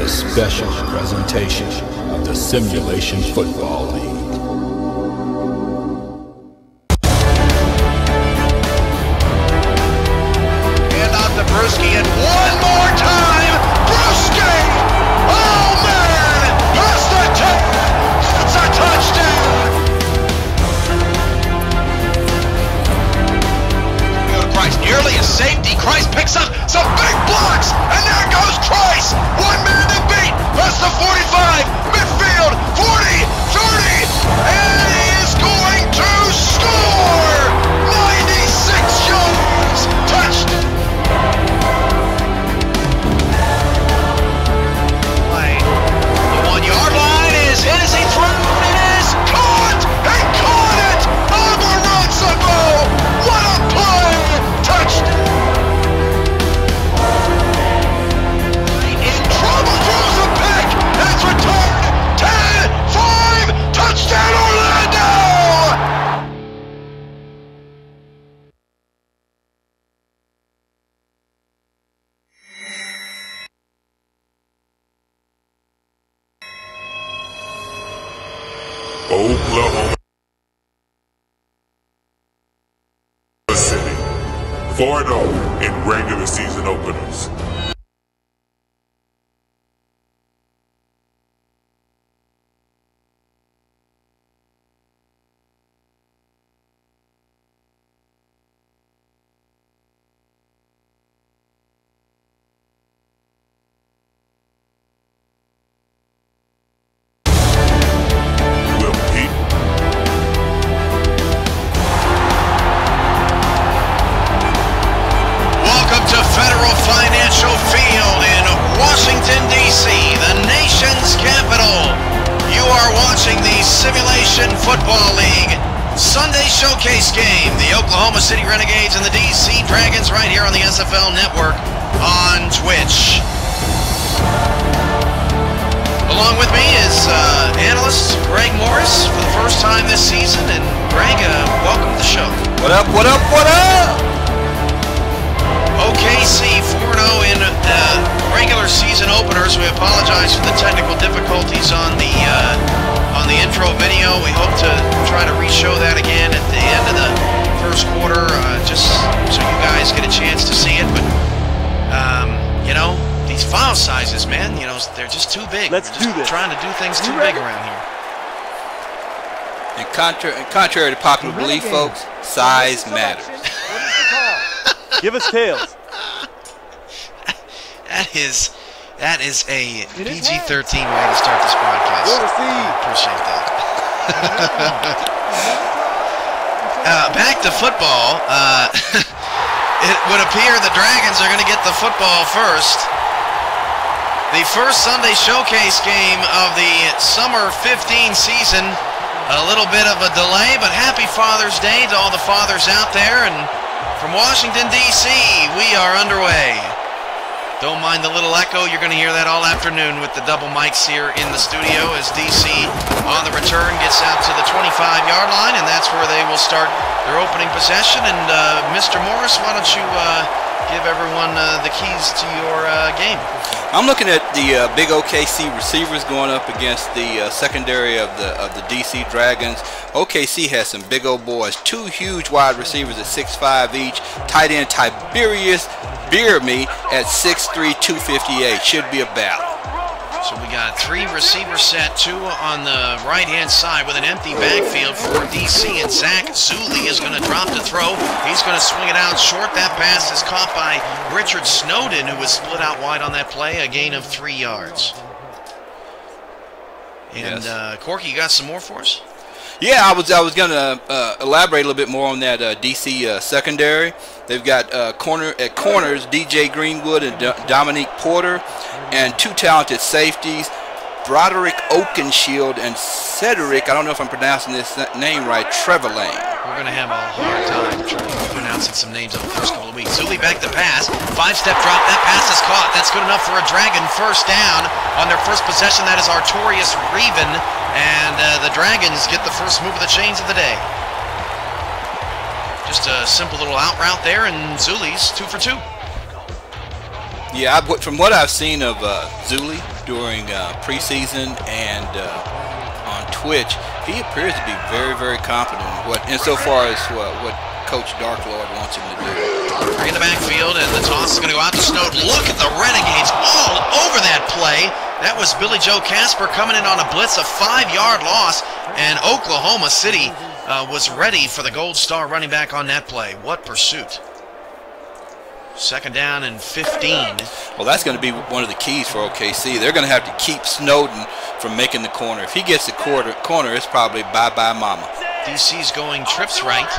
a special presentation of the Simulation Football League. And on to Brewski, and one more time, Brewski! Oh man, that's the that's a touchdown! We go to Christ, nearly a safety. Christ picks up some big blocks, and there goes Christ! One man to beat, that's the 45, midfield, 40, 30, and he is going to score! 96 yards, touchdown! The 1 yard line is hit as he throws. It is caught! He caught it! Omarosa-Bo! What a play! Touchdown! In trouble, throws a pick, and it's returned. 10-5, touchdown Orlando! Oklahoma City, 4-0 in regular season openers. Football League Sunday Showcase game. The Oklahoma City Renegades and the DC Dragons right here on the SFL Network on Twitch. Along with me is analyst Greg Morris for the first time this season. And Greg, welcome to the show. What up, what up, what up? OKC 4-0 in regular season openers. We apologize for the technical difficulties on the intro video. We hope to try to re-show that again at the end of the first quarter, just so you guys get a chance to see it. But you know, these file sizes, man, you know, they're just too big. Let's do this. Trying to do things too big around here. And contrary to popular belief, folks, size matters. Give us tails. That is a PG-13 way to start this broadcast. I appreciate that. Back to football. It would appear the Dragons are going to get the football first. The first Sunday Showcase game of the Summer 15 season. A little bit of a delay, but happy Father's Day to all the fathers out there. And from Washington, D.C., we are underway. Don't mind the little echo. You're going to hear that all afternoon with the double mics here in the studio as DC on the return gets out to the 25-yard line, and that's where they will start their opening possession. And Mr. Morris, why don't you give everyone the keys to your game? I'm looking at the big OKC receivers going up against the secondary of the DC Dragons. OKC has some big old boys, two huge wide receivers at 6'5" each. Tight end Tiberius Beerme at 6'3", 258. Should be a battle. So we got three receiver set, two on the right-hand side with an empty backfield for DC, and Zach Zuli is going to drop to throw. He's going to swing it out short. That pass is caught by Richard Snowden, who was split out wide on that play, a gain of 3 yards. And yes. Corky, you got some more for us? Yeah, I was going to elaborate a little bit more on that DC secondary. They've got corners DJ Greenwood and Dominique Porter, and two talented safeties, Broderick Oakenshield and Cedric, I don't know if I'm pronouncing this name right, Trevelyan. We're going to have a hard time pronouncing some names over the first couple of weeks. Zuli back to pass, 5-step drop, that pass is caught. That's good enough for a Dragon first down on their first possession. That is Artorius Reven, and the Dragons get the first move of the chains of the day. Just a simple little out route there, and Zuli's 2 for 2. Yeah, from what I've seen of Zuli, during preseason and on Twitch, he appears to be very, very confident insofar as what Coach Darklord wants him to do. In the backfield, and the toss is going to go out to Snowden. Look at the Renegades all over that play. That was Billy Joe Casper coming in on a blitz, a 5-yard loss, and Oklahoma City was ready for the Gold Star running back on that play. What pursuit. 2nd down and 15. Well, that's going to be one of the keys for OKC. They're going to have to keep Snowden from making the corner. If he gets the corner, it's probably bye-bye mama. DC's going trips right,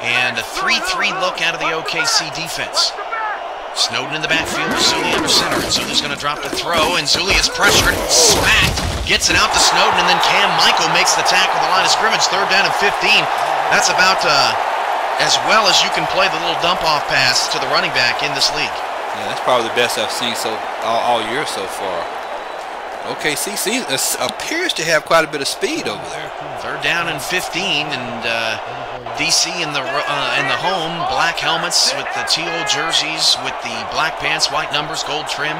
and a 3-3 look out of the OKC defense. Snowden in the backfield with Zuli under center, and Zuli's going to drop the throw, and Zuli is pressured, smacked, gets it out to Snowden, and then Cam Michael makes the tackle at the line of scrimmage. 3rd down and 15. That's about as well as you can play the little dump-off pass to the running back in this league. Yeah, that's probably the best I've seen all year so far. OKC appears to have quite a bit of speed over there. 3rd down and 15, and DC in the home, black helmets with the teal jerseys, with the black pants, white numbers, gold trim.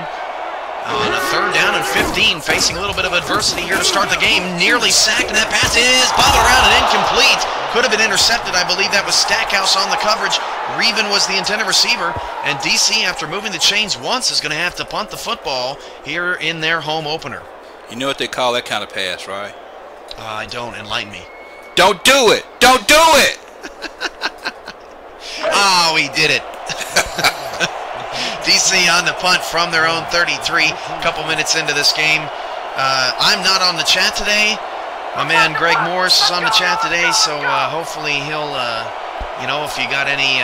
On a 3rd down and 15, facing a little bit of adversity here to start the game. Nearly sacked, and that pass is bobbled around and incomplete. Could have been intercepted. I believe that was Stackhouse on the coverage. Reven was the intended receiver, and DC, after moving the chains once, is going to have to punt the football here in their home opener. You know what they call that kind of pass, right? I don't. Enlighten me. Don't do it! Don't do it! Oh, he did it. DC on the punt from their own 33, a couple minutes into this game. I'm not on the chat today. My man Greg Morris is on the chat today, so hopefully he'll, if you got any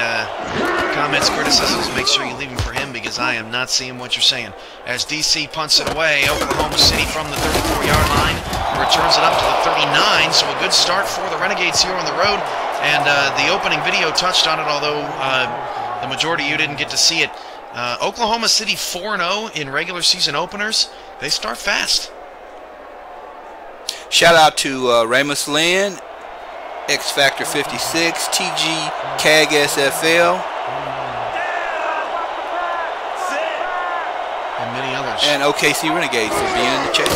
comments, criticisms, make sure you leave them for him, because I am not seeing what you're saying. As DC punts it away, Oklahoma City from the 34-yard line returns it up to the 39, so a good start for the Renegades here on the road. And the opening video touched on it, although the majority of you didn't get to see it. Oklahoma City 4-0 in regular season openers. They start fast. Shout out to Ramus Lynn, X Factor 56, TG CAG SFL, and many others. And OKC Renegades for being in the chat.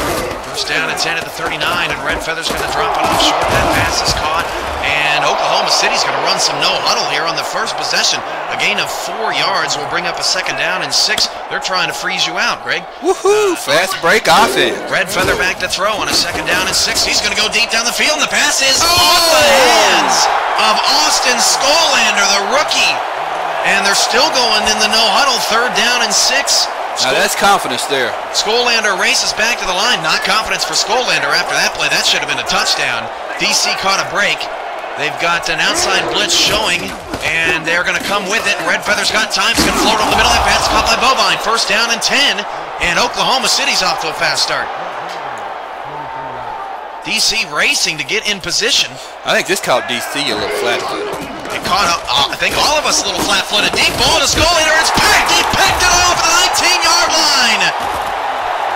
1st down and 10 at the 39, and Red Feather's going to drop it off short. That pass is caught, and Oklahoma City's going to run some no-huddle here on the first possession. A gain of 4 yards will bring up a 2nd down and 6. They're trying to freeze you out, Greg. Woohoo! Fast break offense. Red Feather back to throw on a 2nd down and 6. He's going to go deep down the field, and the pass is off the hands of Austin Skolander, the rookie. And they're still going in the no-huddle. 3rd down and 6. Now that's confidence there. Skolander races back to the line. Not confidence for Skolander after that play. That should have been a touchdown. DC caught a break. They've got an outside blitz showing, and they're going to come with it. Red Feather's got time. He's going to float over the middle. That pass caught by Bovine. 1st down and 10, and Oklahoma City's off to a fast start. DC racing to get in position. I think this caught DC a little flat-footed. It caught, I think, all of us a little flat-footed. Deep ball to Skolander. It's packed. He picked it off the 19-yard line.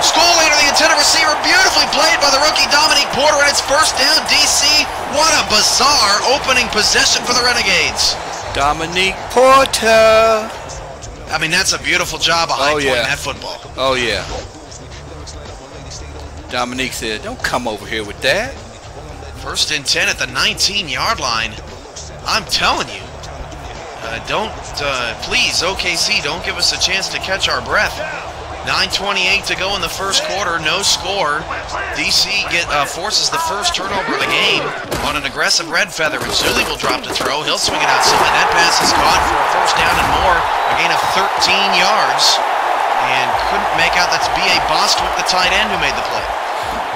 Skolander, the intended receiver, beautifully played by the rookie Dominique Porter, and it's 1st down, DC. What a bizarre opening possession for the Renegades. Dominique Porter. I mean, that's a beautiful job of high pointing that football. Oh, yeah. Dominique said, don't come over here with that. 1st and 10 at the 19-yard line. I'm telling you, please, OKC, don't give us a chance to catch our breath. 9:28 to go in the first quarter, no score. DC forces the first turnover of the game on an aggressive Red Feather, and Zuli will drop to throw. He'll swing it outside. That pass is caught for a 1st down and more, a gain of 13 yards, and couldn't make out that's B.A. Bostwick, the tight end, who made the play.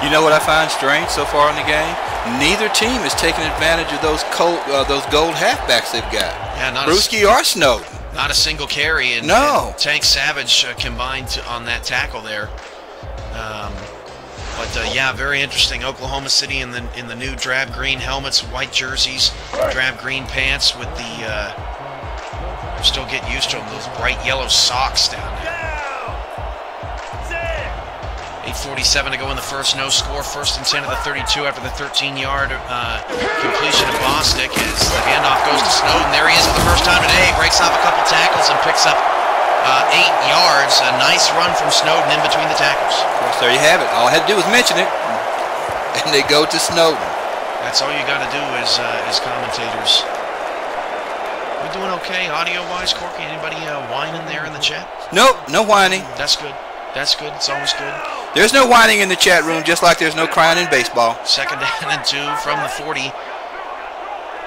You know what I find strange so far in the game? Neither team is taking advantage of those gold halfbacks they've got. Yeah, Brewski or Snowden. Not a single carry, and, no. And Tank Savage combined on that tackle there. Yeah, very interesting. Oklahoma City in the new drab green helmets, white jerseys, drab green pants with the. We're still getting used to them, those bright yellow socks down there. 8:47 to go in the first, no score. 1st and 10 at the 32 after the 13-yard completion of Bostic as the handoff goes to Snowden. There he is for the first time today. Breaks off a couple tackles and picks up 8 yards. A nice run from Snowden in between the tackles. Of course, there you have it. All I had to do was mention it, and they go to Snowden. That's all you got to do as commentators. We doing okay audio-wise, Corky? Anybody whining there in the chat? Nope, no whining. That's good. That's good. It's always good. There's no whining in the chat room, just like there's no crying in baseball. 2nd down and 2 from the 40.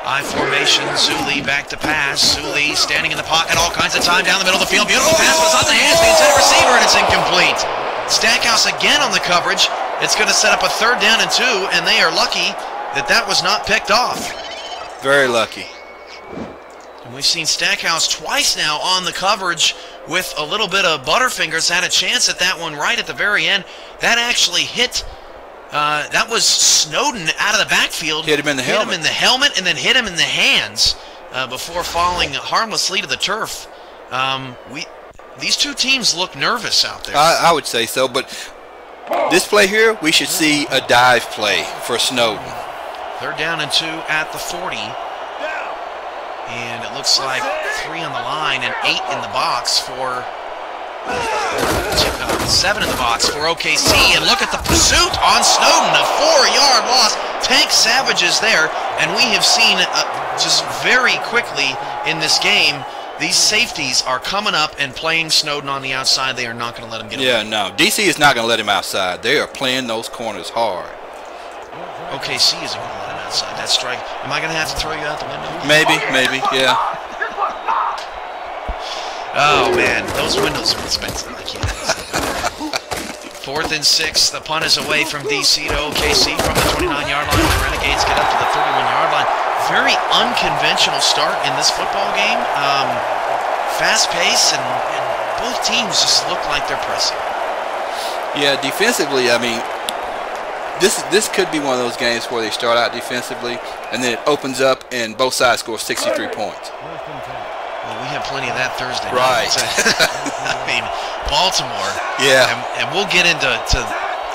I formation. Zuli back to pass. Zuli standing in the pocket all kinds of time down the middle of the field. Beautiful pass, but it's on the hands of the intended receiver, and it's incomplete. Stackhouse again on the coverage. It's going to set up a 3rd down and 2, and they are lucky that was not picked off. Very lucky. And we've seen Stackhouse twice now on the coverage with a little bit of Butterfingers. Had a chance at that one right at the very end. That actually hit. That was Snowden out of the backfield. Hit him in the helmet. Hit him in the helmet and then hit him in the hands before falling harmlessly to the turf. These two teams look nervous out there. I would say so, but this play here, we should see a dive play for Snowden. 3rd down and 2 at the 40. And it looks like 3 on the line and 8 in the box for 7 in the box for OKC. And look at the pursuit on Snowden, a 4-yard loss. Tank Savage is there, and we have seen just very quickly in this game, these safeties are coming up and playing Snowden on the outside. They are not going to let him get away. Yeah, no. DC is not going to let him outside. They are playing those corners hard. OKC isn't going to let him outside. That strike. Am I going to have to throw you out the window? Maybe, yeah. Oh, man. Those windows are expensive. I can't. 4th and 6. The punt is away from DC to OKC from the 29-yard line. The Renegades get up to the 31-yard line. Very unconventional start in this football game. Fast pace, and both teams just look like they're pressing. Yeah, defensively, I mean, this could be one of those games where they start out defensively, and then it opens up, and both sides score 63 points. Well, we have plenty of that Thursday night. Right. I mean, Baltimore. Yeah. And we'll get into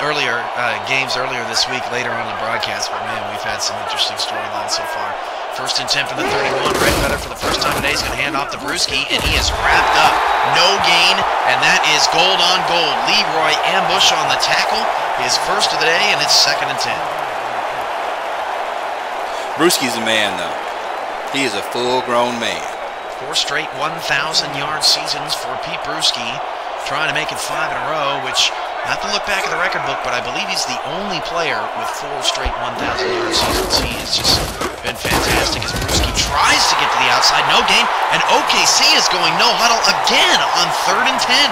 earlier games earlier this week later on the broadcast, but man, we've had some interesting storylines so far. 1st and 10 from the 31. Redfeather for the first time today is going to hand off to Brewski, and he is wrapped up. No gain, and that is gold on gold. Leroy Ambush on the tackle. His first of the day, and it's 2nd and 10. Brewski's a man, though. He is a full-grown man. 4 straight 1,000-yard seasons for Pete Brewski, trying to make it 5 in a row, which, I have to look back at the record book, but I believe he's the only player with 4 straight 1,000-yard seasons. He has just been fantastic as Brewski tries to get to the outside. No gain, and OKC is going no huddle again on 3rd and 10.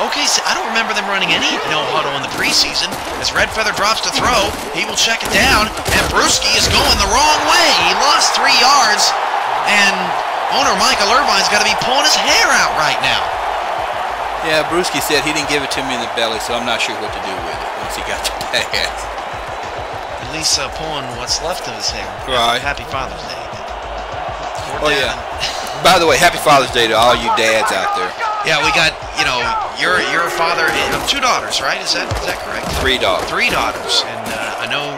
OKC, I don't remember them running any no huddle in the preseason. As Redfeather drops to throw, he will check it down, and Brewski is going the wrong way. He lost 3 yards, and owner Michael Irvine's got to be pulling his hair out right now. Yeah, Brewski said he didn't give it to me in the belly, so I'm not sure what to do with it once he got the pass. At least pulling what's left of his hair. Right. Happy Father's Day. Oh, yeah. By the way, happy Father's Day to all you dads out there. Yeah, we got, you know, your father, 2 daughters, right? Is that correct? 3 daughters. 3 daughters. And I know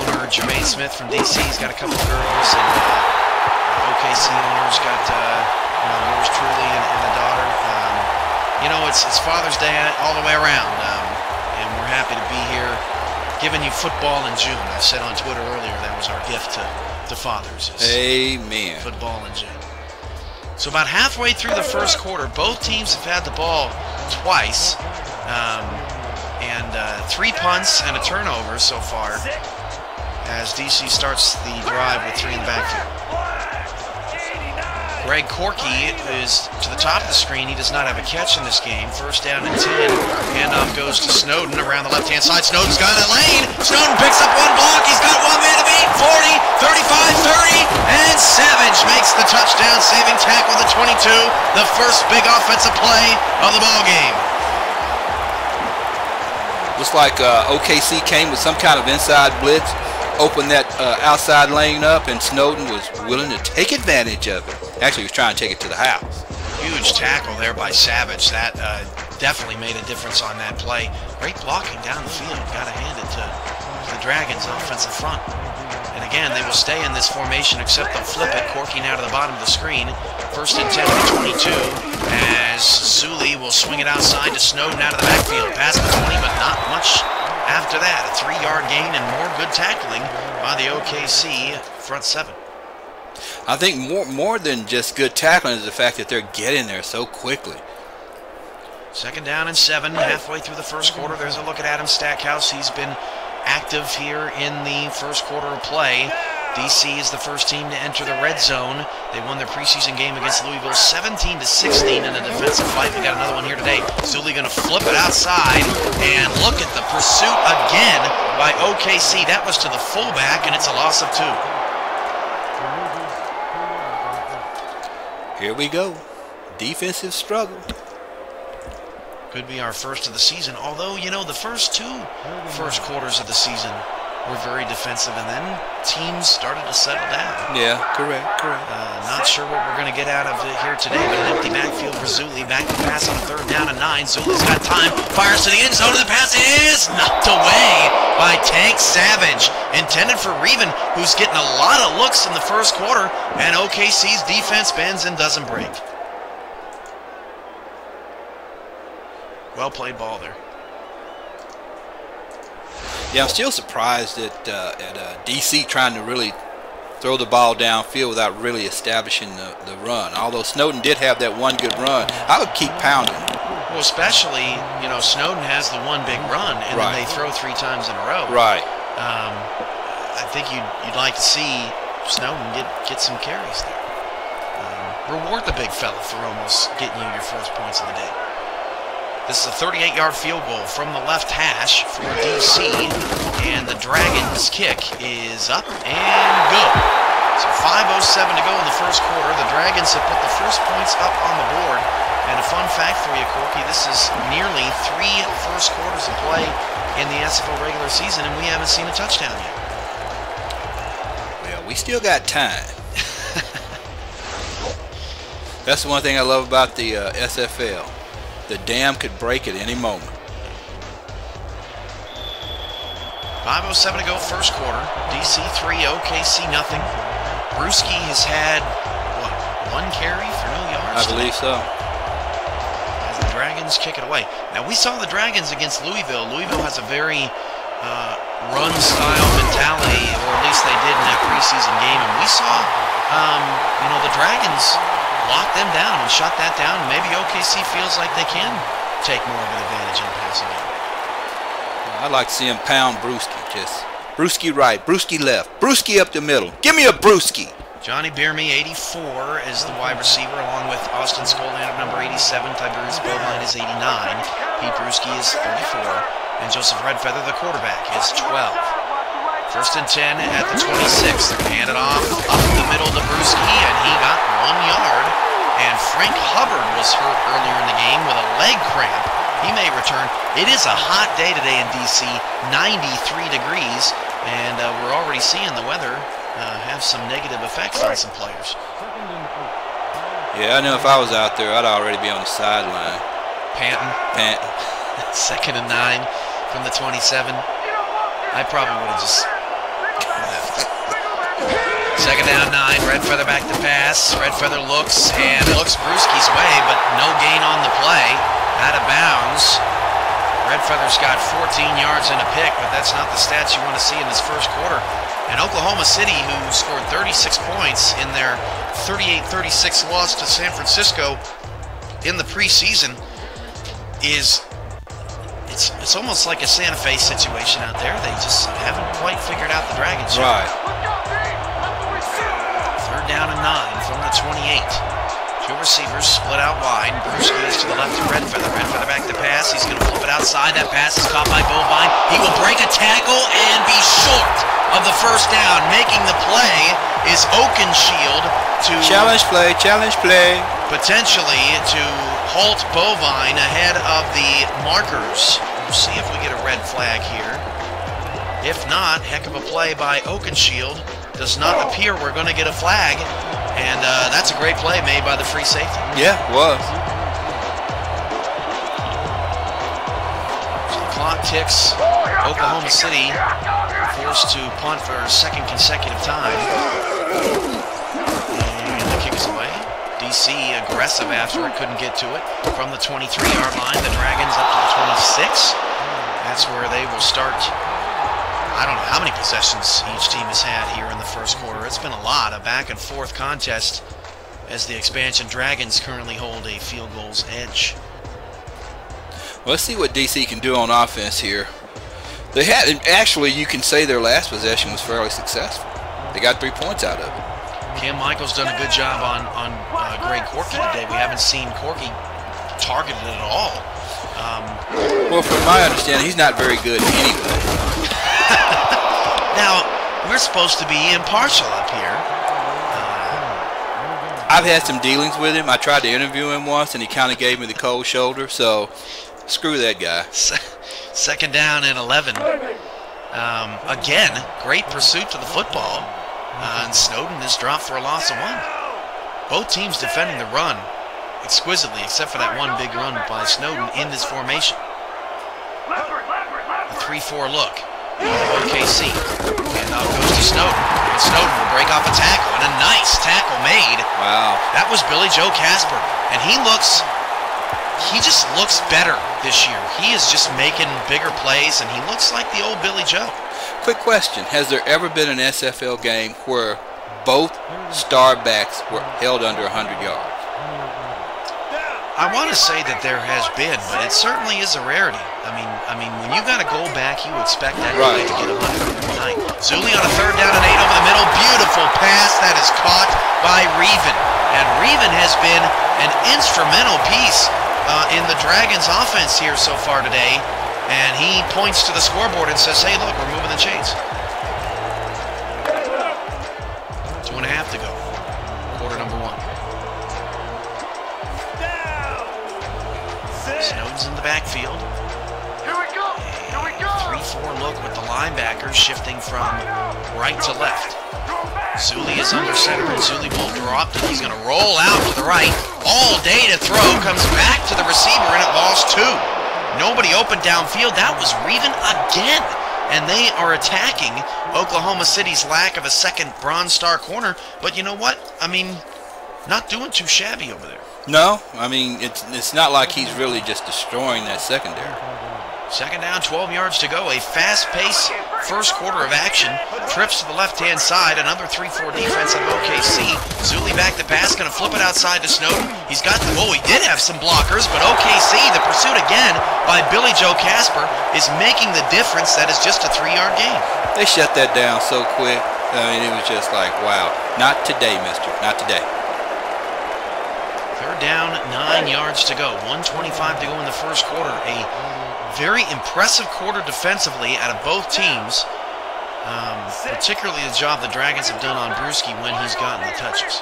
owner Jermaine Smith from DC, he's got a couple of girls, and OKC owner's got yours truly and a daughter. You know, it's Father's Day all the way around, and we're happy to be here giving you football in June. I said on Twitter earlier that was our gift to fathers. Amen. Football in June. So about halfway through the first quarter, both teams have had the ball twice, and 3 punts and a turnover so far as DC starts the drive with 3 in the backfield. Greg Corky is to the top of the screen. He does not have a catch in this game. 1st down and 10. Handoff goes to Snowden around the left-hand side. Snowden's got that lane. Snowden picks up 1 block. He's got 1 man to beat. 40, 35, 30, and Savage makes the touchdown, saving tackle the 22. The first big offensive play of the ball game. Looks like OKC came with some kind of inside blitz, opened that outside lane up, and Snowden was willing to take advantage of it. Actually, he was trying to take it to the house. Huge tackle there by Savage. That definitely made a difference on that play. Great blocking down the field. Got to hand it to the Dragons' offensive front. And again, they will stay in this formation, except they'll flip it. Corky now to the bottom of the screen. First and 10 to the 22, as Sully will swing it outside to Snowden out of the backfield. Past the 20, but not much after that. A 3-yard gain and more good tackling by the OKC front seven. I think more than just good tackling is the fact that they're getting there so quickly. Second down and 7, halfway through the first quarter. There's a look at Adam Stackhouse. He's been active here in the first quarter of play. DC is the first team to enter the red zone. They won their preseason game against Louisville 17-16 in a defensive fight. We got another one here today. Zulli going to flip it outside, and look at the pursuit again by OKC. That was to the fullback, and it's a loss of 2. Here we go. Defensive struggle. Could be our first of the season, although, you know, the first first quarters of the season were very defensive, and then teams started to settle down. Yeah, correct. Not sure what we're going to get out of it here today, but an empty backfield for Zulli. Back to pass on 3rd down and 9. Zulli's got time, fires to the end zone, and the pass is knocked away by Tank Savage. Intended for Reven, who's getting a lot of looks in the first quarter, and OKC's defense bends and doesn't break. Well played ball there. Yeah, I'm still surprised at DC trying to really throw the ball downfield without really establishing the run. Although Snowden did have that one good run, I would keep pounding. Well, especially, you know, Snowden has the one big run, and then they throw 3 times in a row. Right. I think you'd like to see Snowden get some carries there. Reward the big fella for almost getting you your first points of the day. This is a 38-yard field goal from the left hash for DC, and the Dragons' kick is up and good. So 5:07 to go in the first quarter. The Dragons have put the first points up on the board. And a fun fact for you, Corky, this is nearly 3 first quarters of play in the SFL regular season, and we haven't seen a touchdown yet. Well, we still got time. That's the one thing I love about the SFL. The dam could break at any moment. 5:07 to go, first quarter. DC 3, OKC nothing. Brewski has had, what, 1 carry for no yards? I believe so. As the Dragons kick it away. Now, we saw the Dragons against Louisville. Louisville has a very run-style mentality, or at least they did in that preseason game. And we saw, you know, the Dragons lock them down and shut that down. Maybe OKC feels like they can take more of an advantage in the passing game. I'd like to see him pound Brewski. Just Brewski right, Brewski left, Brewski up the middle. Give me a Brewski. Johnny Bierme, 84, is the wide receiver, along with Austin Skolander, number 87. Tiberius Bovine is 89. Pete Brewski is 34. And Joseph Redfeather, the quarterback, is 12. First and 10 at the 26. They're handed off up the middle to Brewski, and he got 1 yard. And Frank Hubbard was hurt earlier in the game with a leg cramp. He may return. It is a hot day today in DC, 93 degrees, and we're already seeing the weather have some negative effects on some players. Yeah, I know if I was out there, I'd already be on the sideline. Panting. Second and 9 from the 27. I probably would have just left. Second down 9, Redfeather back to pass. Redfeather looks Brewski's way, but no gain on the play. Out of bounds. Redfeather's got 14 yards and a pick, but that's not the stats you want to see in this first quarter. And Oklahoma City, who scored 36 points in their 38-36 loss to San Francisco in the preseason, it's almost like a Santa Fe situation out there. They just haven't quite figured out the Dragons yet. Right. Third down and 9 from the 28. 2 receivers split out wide. Brewski is to the left of Redfeather. Redfeather back to pass. He's going to flip it outside. That pass is caught by Bovine. He will break a tackle and be short of the first down. Making the play is Oakenshield to challenge play. Potentially to halt Bovine ahead of the markers. We'll see if we get a red flag here. If not, heck of a play by Oakenshield. Does not appear we're going to get a flag. And that's a great play made by the free safety. Yeah, it was. So the clock ticks. Oklahoma City forced to punt for a second consecutive time. And the kick is away. DC aggressive after it, couldn't get to it. From the 23-yard line, the Dragons up to the 26. That's where they will start. I don't know how many possessions each team has had here in the first quarter. It's been a lot, a back-and-forth contest as the expansion Dragons currently hold a field goal's edge. Well, let's see what DC can do on offense here. They had, actually, you can say their last possession was fairly successful. They got 3 points out of it. Cam Michael's done a good job on Greg Corky today. We haven't seen Corky targeted at all. Well, from my understanding, he's not very good anyway. Now, we're supposed to be impartial up here. I've had some dealings with him. I tried to interview him once, and he kind of gave me the cold shoulder, so screw that guy. Second down and 11. Again, great pursuit to the football. And Snowden is dropped for a loss of 1. Both teams defending the run exquisitely, except for that one big run by Snowden in this formation. A 3-4 look. OKC. And now goes to Snowden. And Snowden will break off a tackle. And a nice tackle made. Wow. That was Billy Joe Casper. And he just looks better this year. He is just making bigger plays, and he looks like the old Billy Joe. Quick question. Has there ever been an SFL game where both star backs were held under 100 yards? I want to say that there has been, but it certainly is a rarity. I mean, when you got to go back, you expect that guy to get 100 tonight. Zuli on a 3rd down and 8 over the middle. Beautiful pass that is caught by Reven. And Reven has been an instrumental piece in the Dragons' offense here so far today. And he points to the scoreboard and says, hey, look, we're moving the chains. 2.5 to go. Quarter number 1. Snowden's in the backfield. Here we go. Here we go. 3-4 look with the linebackers shifting from right to left. Zuli is under center, and Zuli will drop, and he's going to roll out to the right. All day to throw, comes back to the receiver, and it lost 2. Nobody open downfield. That was Reven again. And they are attacking Oklahoma City's lack of a second Bronze Star corner. But you know what? I mean, not doing too shabby over there. No. I mean, it's not like he's really just destroying that secondary. Second down, 12 yards to go. A fast-paced first quarter of action. Trips to the left-hand side. Another 3-4 defense of OKC. Zuli back to pass. Going to flip it outside to Snowden. He's got the... Oh, he did have some blockers, but OKC, the pursuit again by Billy Joe Casper, is making the difference. That is just a 3-yard gain. They shut that down so quick. I mean, it was just like, wow. Not today, mister. Not today. Third down, 9 yards to go. 1:25 to go in the first quarter. A very impressive quarter defensively out of both teams. Particularly the job the Dragons have done on Brewski when he's gotten the touches.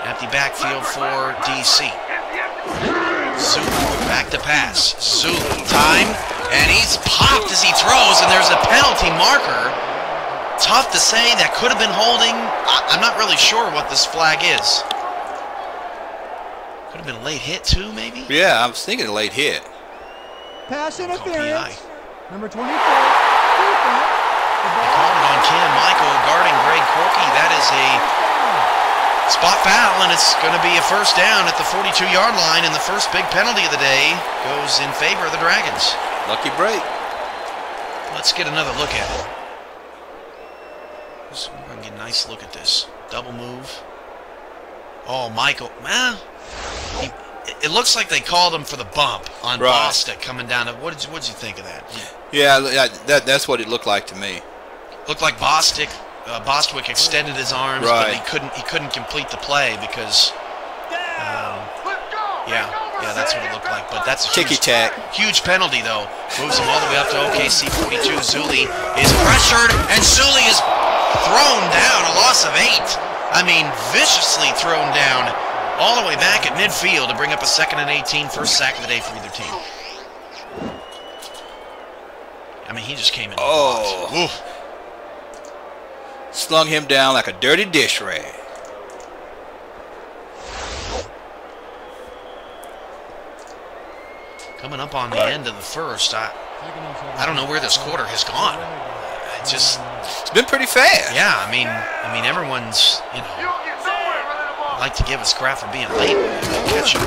Empty backfield for DC. Zuli back to pass. Zuli time, and he's popped as he throws, and there's a penalty marker. Tough to say. That could have been holding. I'm not really sure what this flag is. Could have been a late hit too, maybe? Yeah, I was thinking a late hit. Pass interference. Number 24. They called it on Cam Michael guarding Greg Corky. That is a spot foul, and it's going to be a first down at the 42-yard line, and the first big penalty of the day goes in favor of the Dragons. Lucky break. Let's get another look at it. We're going to get a nice look at this. Double move. Oh, Michael. It looks like they called him for the bump on Bostic coming down. What did you think of that? Yeah, that's what it looked like to me. Looked like Bostwick extended his arms, but he couldn't complete the play because, that's what it looked like. But that's a huge penalty, though. Moves him all the way up to OKC 42. Zuli is pressured, and Zuli is thrown down, a loss of 8. I mean, viciously thrown down all the way back at midfield to bring up a 2nd and 18, first sack of the day for either team. I mean, he just came in. Oh. Slung him down like a dirty dish rag. Coming up on the end of the first, I don't know where this quarter has gone. It's been pretty fast. Yeah, I mean, everyone's, like to give us crap for being late. Catch him.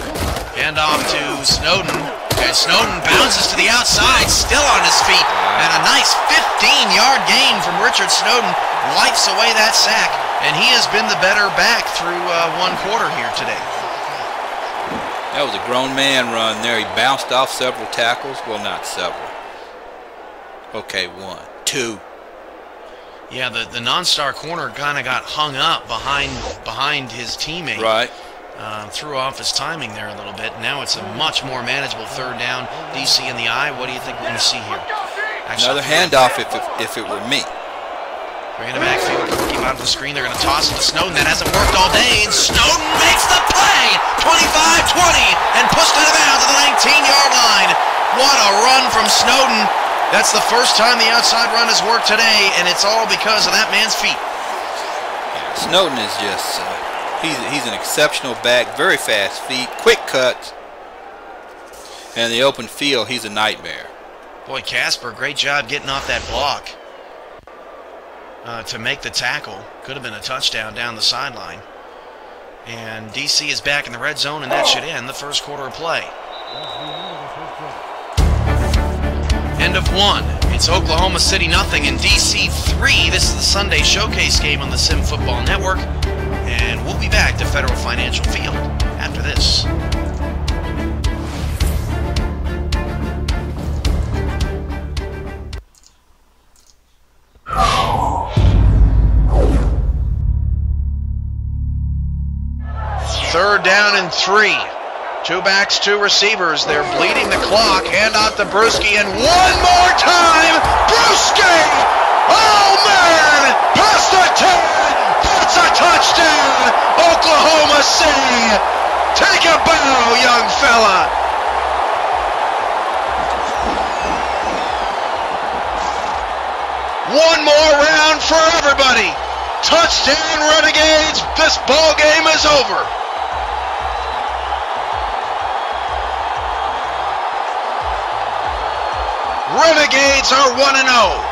Hand off to Snowden. And Snowden bounces to the outside, still on his feet. And a nice 15-yard gain from Richard Snowden wipes away that sack. And he has been the better back through one quarter here today. That was a grown man run there. He bounced off several tackles. Well, not several. Okay, 1, 2. Yeah, the non-star corner kind of got hung up behind his teammate. Right. Threw off his timing there a little bit. Now it's a much more manageable third down. DC in the eye. What do you think we're going to see here? Actually, another handoff if it were me. Bring in the backfield. Keep out of the screen. They're going to toss it to Snowden. That hasn't worked all day. And Snowden makes the play. 25-20 and pushed out of bounds at the 19-yard line. What a run from Snowden. That's the first time the outside run has worked today, and it's all because of that man's feet. Yeah, Snowden is just, he's an exceptional back, very fast feet, quick cuts, and in the open field, he's a nightmare. Boy, Casper, great job getting off that block to make the tackle. Could have been a touchdown down the sideline. And DC is back in the red zone, and that should end the first quarter of play. End of one. It's Oklahoma City 0 and DC 3. This is the Sunday Showcase game on the Sim Football Network. And we'll be back to Federal Financial Field after this. Third down and 3. 2 backs, 2 receivers. They're bleeding the clock. Hand out to Brewski, and one more time, Brewski! Oh, man! Past the 10! That's a touchdown! Oklahoma City! Take a bow, young fella! One more round for everybody! Touchdown, Renegades! This ball game is over! Renegades are 1-0.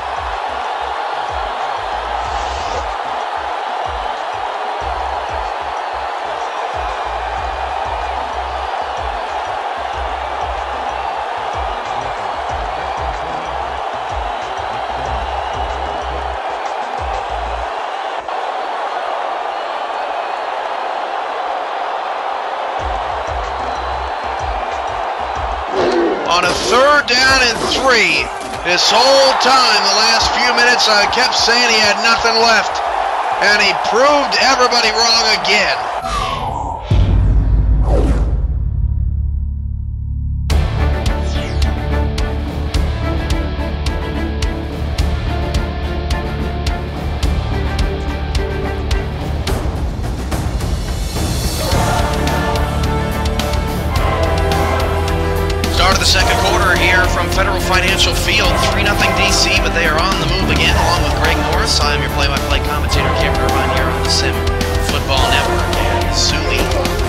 On a third down and 3, this whole time, the last few minutes, I kept saying he had nothing left, and he proved everybody wrong again. The second quarter here from Federal Financial Field, 3-0 DC, but they are on the move again, along with Greg Morris. I'm your play-by-play commentator, Cameron Irvine, here on the Sim Football Network. And Zuli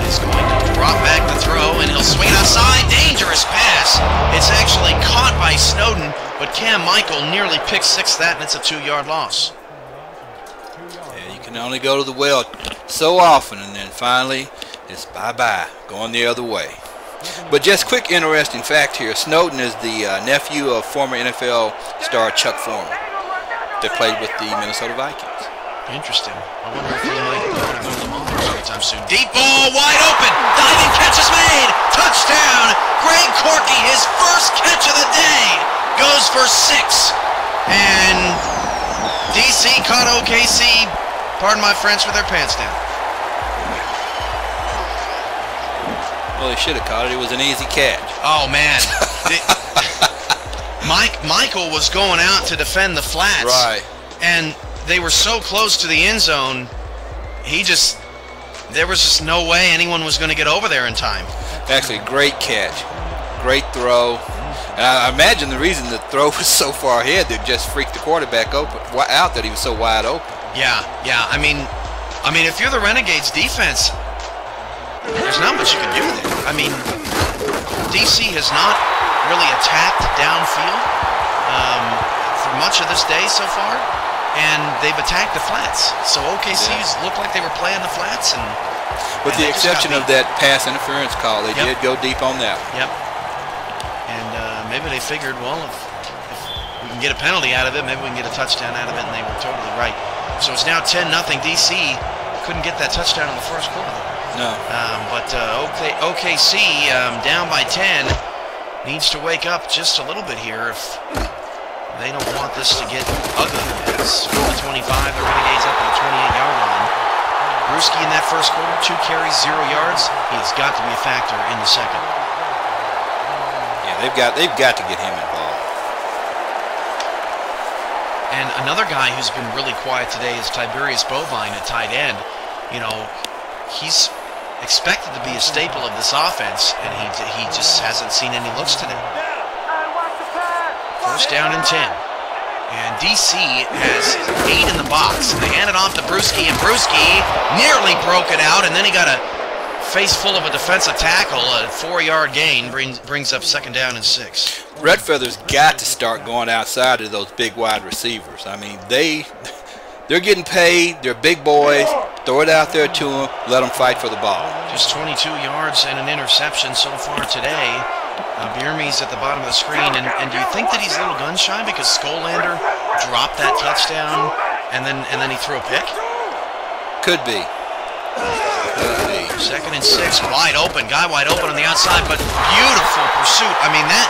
is going to drop back to throw, and he'll swing outside. Dangerous pass. It's actually caught by Snowden, but Cam Michael nearly picks 6 that, and it's a 2-yard loss. Yeah, you can only go to the well so often, and then finally it's bye-bye, going the other way. But just quick interesting fact here, Snowden is the nephew of former NFL star Chuck Foreman that played with the Minnesota Vikings. Interesting. I wonder if he might go to the Monsters anytime soon. Deep ball, wide open, diving catch is made, touchdown, Greg Corky, his first catch of the day, goes for 6. And DC caught OKC, pardon my French, with their pants down. Well, they should have caught it. It was an easy catch. Oh, man. Michael was going out to defend the flats. Right. And they were so close to the end zone, there was just no way anyone was going to get over there in time. Actually, great catch. Great throw. And I imagine the reason the throw was so far ahead, they just freaked the quarterback out that he was so wide open. Yeah. I mean, if you're the Renegades defense, there's not much you can do there. I mean, DC has not really attacked downfield. for much of this day so far, and they've attacked the flats. So OKC's looked like they were playing the flats, and with the exception of that pass interference call, they did go deep on that one. Yep. And maybe they figured, well, if we can get a penalty out of it, maybe we can get a touchdown out of it, and they were totally right. So it's now 10-0. DC couldn't get that touchdown in the first quarter. No. But OKC, down by 10, needs to wake up just a little bit here if they don't want this to get ugly. It's 4-25, the Renegades up at the 28-yard line. Brewski in that first quarter, 2 carries, 0 yards. He's got to be a factor in the second. Yeah, they've got to get him involved. And another guy who's been really quiet today is Tiberius Bovine at tight end. You know, he's expected to be a staple of this offense, and he just hasn't seen any looks today. First down and 10. And DC has 8 in the box. They hand it off to Brewski, and Brewski nearly broke it out, and then he got a face full of a defensive tackle. A 4-yard gain brings up second down and 6. Redfeather's got to start going outside of those big wide receivers. I mean, they're getting paid. They're big boys. Throw it out there to them. Let them fight for the ball. Just 22 yards and an interception so far today. Bierme's at the bottom of the screen, and do you think that he's a little gun shy because Skolander dropped that touchdown and then he threw a pick? Could be. Second and 6, wide open, guy wide open on the outside, but beautiful pursuit. I mean, that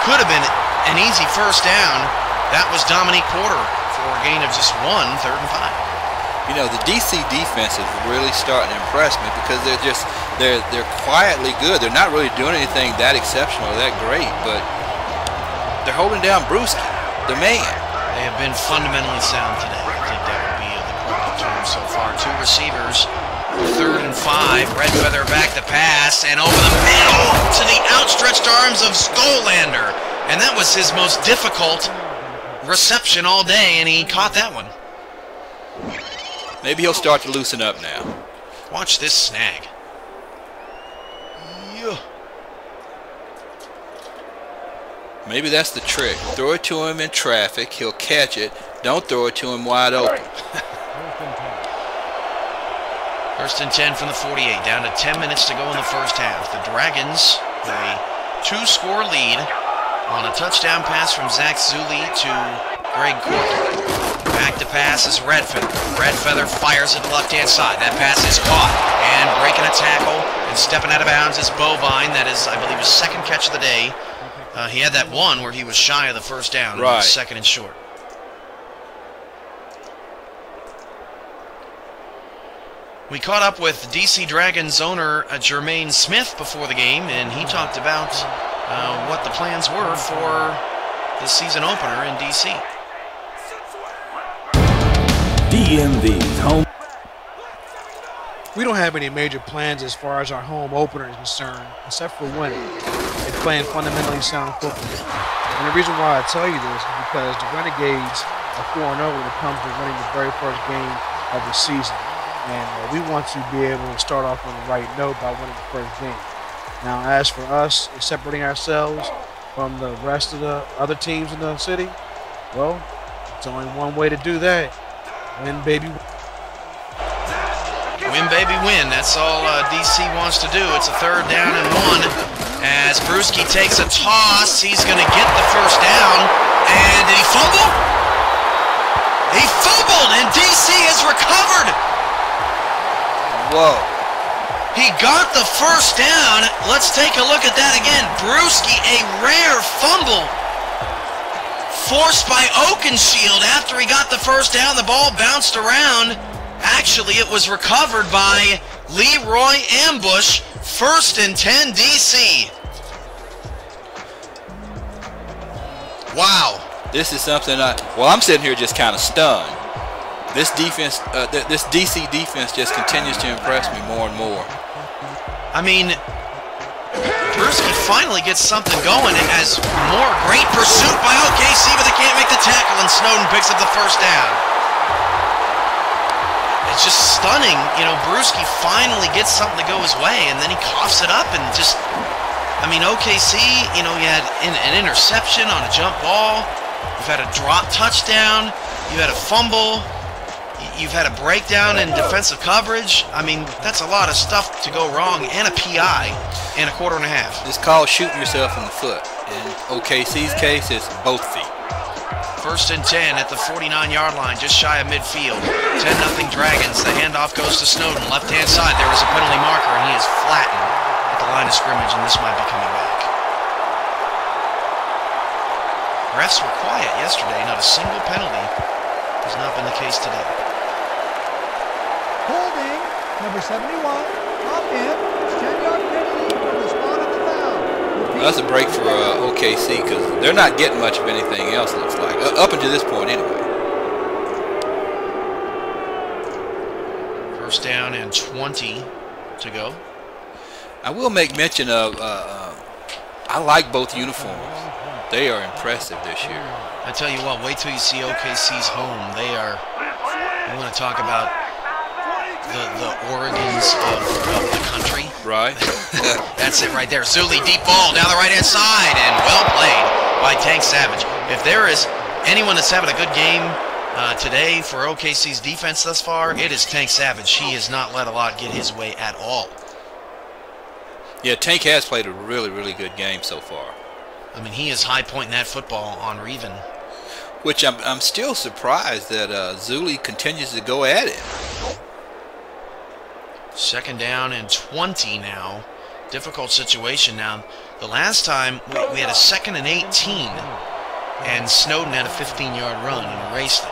could have been an easy first down. That was Dominique Porter for a gain of just 1, 3rd and 5. You know, the DC defense is really starting to impress me because they're quietly good. They're not really doing anything that exceptional or that great, but they're holding down Brewski, the man. They have been fundamentally sound today. I think that would be the correct term so far. 2 receivers, 3rd and 5. Redfeather back to pass, and over the middle to the outstretched arms of Skolander. And that was his most difficult reception all day, and he caught that one. Maybe he'll start to loosen up now. Watch this snag. Yeah. Maybe that's the trick. Throw it to him in traffic. He'll catch it. Don't throw it to him wide open. First and 10 from the 48. Down to 10 minutes to go in the first half. The Dragons with a 2-score lead on a touchdown pass from Zach Zuli to Greg Corky. Back to pass is Redfeather. Redfeather fires it to the left-hand side. That pass is caught. And breaking a tackle and stepping out of bounds is Bovine. That is, I believe, his second catch of the day. He had that one where he was shy of the first down. Right. Second and short. We caught up with DC Dragons owner Jermaine Smith before the game, and he talked about what the plans were for the season opener in DC. DMV's home. We don't have any major plans as far as our home opener is concerned, except for winning and playing fundamentally sound football. And the reason why I tell you this is because the Renegades are 4-0 when it comes to winning the very first game of the season. And we want to be able to start off on the right note by winning the first game. Now, as for us separating ourselves from the rest of the other teams in the city, well, it's only one way to do that. Win, baby. Win, baby, win. That's all DC wants to do. It's a 3rd down and 1. As Brewski takes a toss, he's going to get the first down. And did he fumble? He fumbled, and DC has recovered. Whoa. He got the first down. Let's take a look at that again. Brewski, a rare fumble forced by Oakenshield after he got the first down. The ball bounced around. Actually, it was recovered by Leroy Ambush. 1st and 10 DC. Wow. This is something I'm sitting here just kind of stunned. This defense, this DC defense just continues to impress me more and more. I mean, Brewski finally gets something going as more great pursuit by OKC, but they can't make the tackle, and Snowden picks up the first down. It's just stunning. You know, Brewski finally gets something to go his way, and then he coughs it up and just, I mean, OKC, you know, you had an interception on a jump ball. You've had a drop touchdown. You had a fumble. You've had a breakdown in defensive coverage. I mean, that's a lot of stuff to go wrong, and a PI in a quarter and a half. It's called shooting yourself in the foot. In OKC's case, it's both feet. 1st and 10 at the 49-yard line, just shy of midfield. 10-0 Dragons. The handoff goes to Snowden. Left-hand side, there was a penalty marker, and he is flattened at the line of scrimmage, and this might be coming back. Refs were quiet yesterday. Not a single penalty. Has not been the case today. Holding, number 71, up in, 10-yard penalty from the spot of the foul. That's a break for OKC because they're not getting much of anything else, looks like. Up until this point, anyway. 1st down and 20 to go. I will make mention of, I like both uniforms. They are impressive this year. I tell you what, wait till you see OKC's home. They are, you want to talk about the Oregons of the country. Right. That's it right there. Zuli, deep ball down the right-hand side, and well played by Tank Savage. If there is anyone that's having a good game today for OKC's defense thus far, it is Tank Savage. He has not let a lot get his way at all. Yeah, Tank has played a really, really good game so far. I mean, he is high pointing that football on Reven. Which I'm still surprised that Zuli continues to go at it. 2nd down and 20 now. Difficult situation now. The last time we had a 2nd and 18, and Snowden had a 15-yard run and erased it.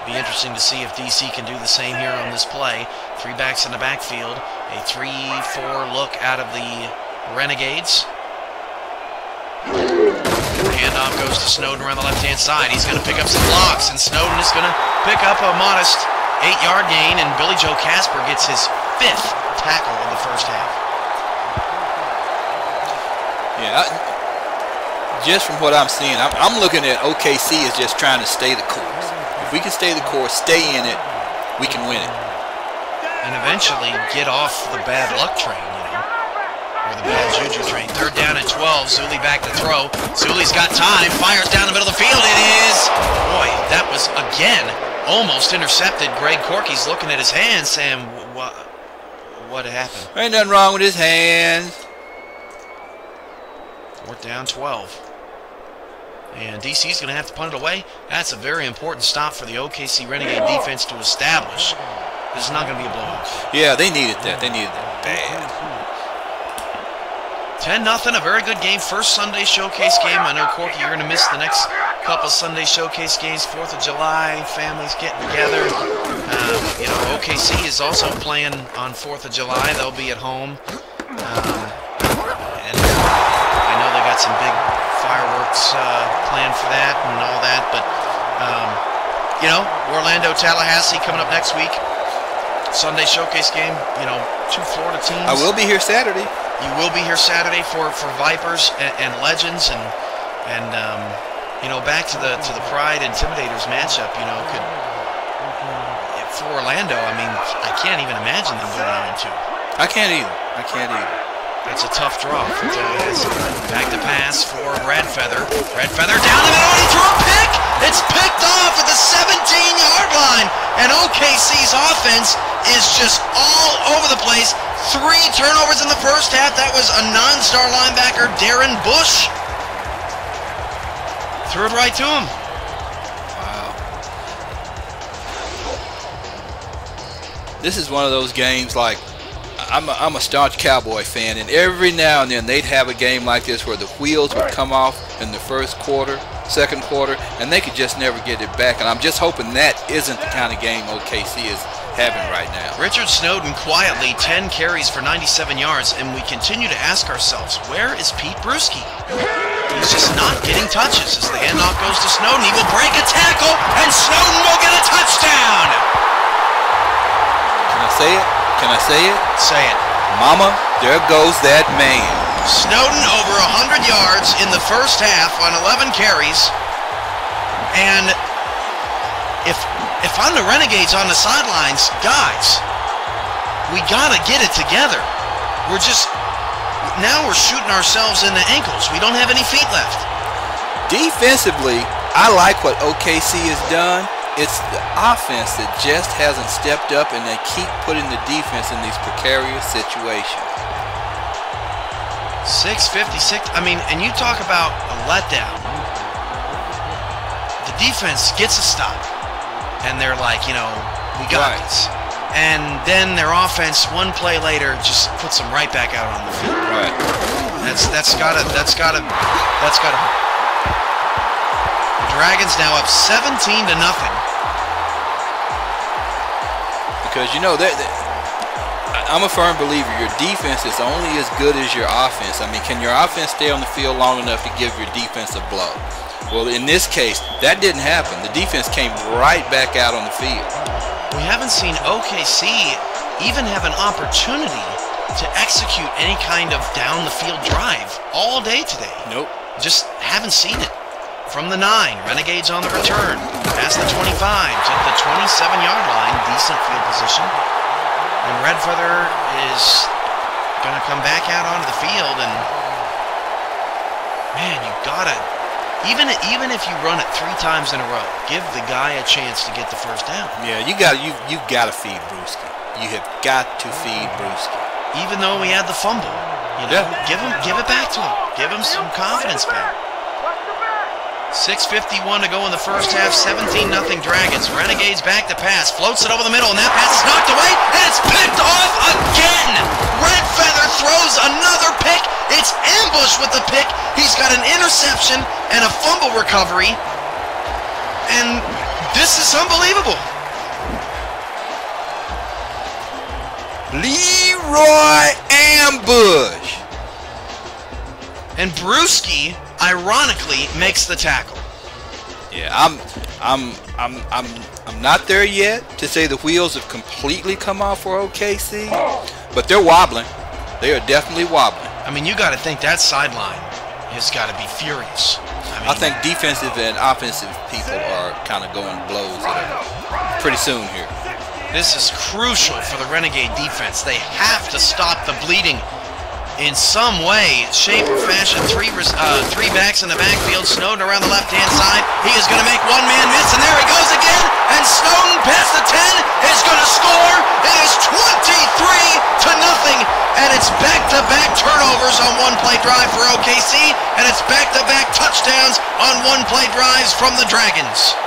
Be interesting to see if DC can do the same here on this play. 3 backs in the backfield. A 3-4 look out of the Renegades. The handoff goes to Snowden around the left-hand side. He's going to pick up some blocks, and Snowden is going to pick up a modest 8-yard gain, and Billy Joe Casper gets his 5th tackle of the first half. Yeah, just from what I'm seeing, I'm looking at OKC as just trying to stay the course. If we can stay the course, stay in it, we can win it. And eventually get off the bad luck train, you know, or the bad juju train. 3rd down and 12, Zuli back to throw. Zuli's got time, fires down the middle of the field. It is, boy, that was, again, almost intercepted. Greg Corky's looking at his hands saying, what happened? Ain't nothing wrong with his hands. 4th down, 12. And DC's going to have to punt it away. That's a very important stop for the OKC Renegade defense to establish. This is not going to be a blowout. Yeah, they needed that. They needed that bad. 10-0, a very good game. First Sunday Showcase game. I know, Corky, you're going to miss the next couple Sunday Showcase games. 4th of July, families getting together. You know, OKC is also playing on 4th of July. They'll be at home. And I know they got some big fireworks planned for that and all that. But, you know, Orlando, Tallahassee coming up next week. Sunday Showcase game. You know, 2 Florida teams. I will be here Saturday. You will be here Saturday for Vipers and Legends, and you know, back to the Pride Intimidators matchup. You know, for Orlando, I mean, I can't even imagine them going 0-2. I can't either. I can't either. That's a tough draw for Tallahassee. Back to pass for Redfeather. Redfeather down the middle, and he threw a pick. It's picked off at the 17-yard line, and OKC's offense is just all over the place. 3 turnovers in the first half. That was a non-star linebacker, Darren Bush. Threw it right to him. Wow. This is one of those games like, I'm a staunch Cowboy fan, and every now and then they'd have a game like this where the wheels would come off in the first quarter, second quarter, and they could just never get it back. And I'm just hoping that isn't the kind of game OKC is having right now. Richard Snowden quietly 10 carries for 97 yards, and we continue to ask ourselves, where is Pete Bruschi? He's just not getting touches as the handoff goes to Snowden. He will break a tackle, and Snowden will get a touchdown. Can I say it? Can I say it? Say it. Mama, there goes that man. Snowden over 100 yards in the first half on 11 carries. And if I'm the Renegades on the sidelines, guys, we got to get it together. Now we're shooting ourselves in the ankles. We don't have any feet left. Defensively, I like what OKC has done. It's the offense that just hasn't stepped up, and they keep putting the defense in these precarious situations. 6:56. I mean, and you talk about a letdown. The defense gets a stop, and they're like, you know, we got this. And then their offense, one play later, just puts them right back out on the field. Right. That's gotta hurt. The Dragons now up 17-0. Because, you know, I'm a firm believer your defense is only as good as your offense. I mean, can your offense stay on the field long enough to give your defense a blow? Well, in this case, that didn't happen. The defense came right back out on the field. We haven't seen OKC even have an opportunity to execute any kind of down-the-field drive all day today. Nope. Just haven't seen it. From the 9, Renegades on the return. Past the 25 to the 27-yard line. Decent field position. And Redfeather is going to come back out onto the field. And, man, you got to, even if you run it 3 times in a row, give the guy a chance to get the first down. Yeah, you got to feed Brewski. You have got to feed Brewski. Even though we had the fumble, you know, give it back to him. Give him some confidence back. 6:51 to go in the first half. 17-0 Dragons. Renegades back to pass. Floats it over the middle, and that pass is knocked away, and it's picked off again. Redfeather throws another pick. It's ambushed with the pick. He's got an interception and a fumble recovery, and this is unbelievable. Leroy ambush. And Brewski, ironically, makes the tackle. Yeah, I'm not there yet to say the wheels have completely come off for OKC, but they're wobbling. They are definitely wobbling. I mean, you got to think that sideline has got to be furious. I think defensive and offensive people are kind of going blows pretty soon here. This is crucial for the Renegade defense. They have to stop the bleeding in some way, shape, or fashion. Three backs in the backfield. Snowden around the left-hand side. He is going to make one man miss, and there he goes again. And Snowden past the 10 is going to score. It is 23-0, and it's back-to-back turnovers on one-play drive for OKC, and it's back-to-back touchdowns on one-play drives from the Dragons.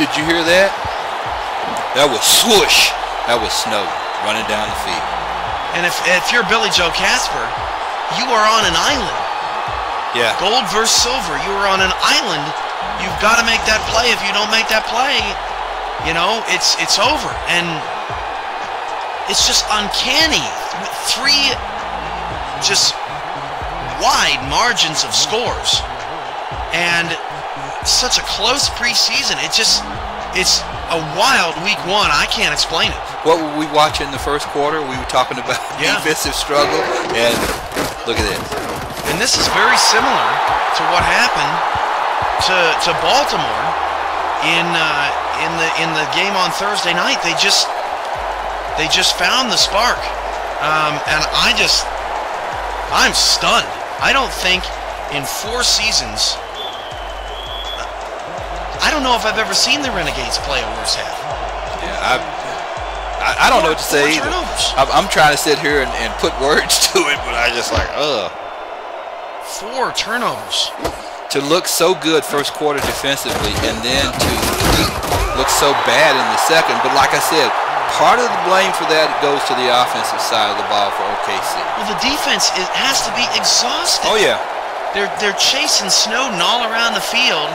Did you hear that? That was swoosh. That was Snowden running down the field. And if you're Billy Joe Casper, you are on an island. Yeah. Gold versus silver. You are on an island. You've got to make that play. If you don't make that play, you know, it's over. And it's just uncanny. 3 just wide margins of scores. And such a close preseason. It's a wild week 1. I can't explain it. What were we watching in the first quarter? We were talking about defensive struggle, and look at this. And this is very similar to what happened to Baltimore in the game on Thursday night. They just found the spark, and I'm stunned. I don't think in 4 seasons. I don't know if I've ever seen the Renegades play a worse half. Yeah, I don't know what to say either. I'm trying to sit here and put words to it, but I just like, 4 turnovers. To look so good first quarter defensively, and then to look so bad in the second. But like I said, part of the blame for that goes to the offensive side of the ball for OKC. Well, the defense has to be exhausted. Oh yeah. They're chasing Snowden all around the field,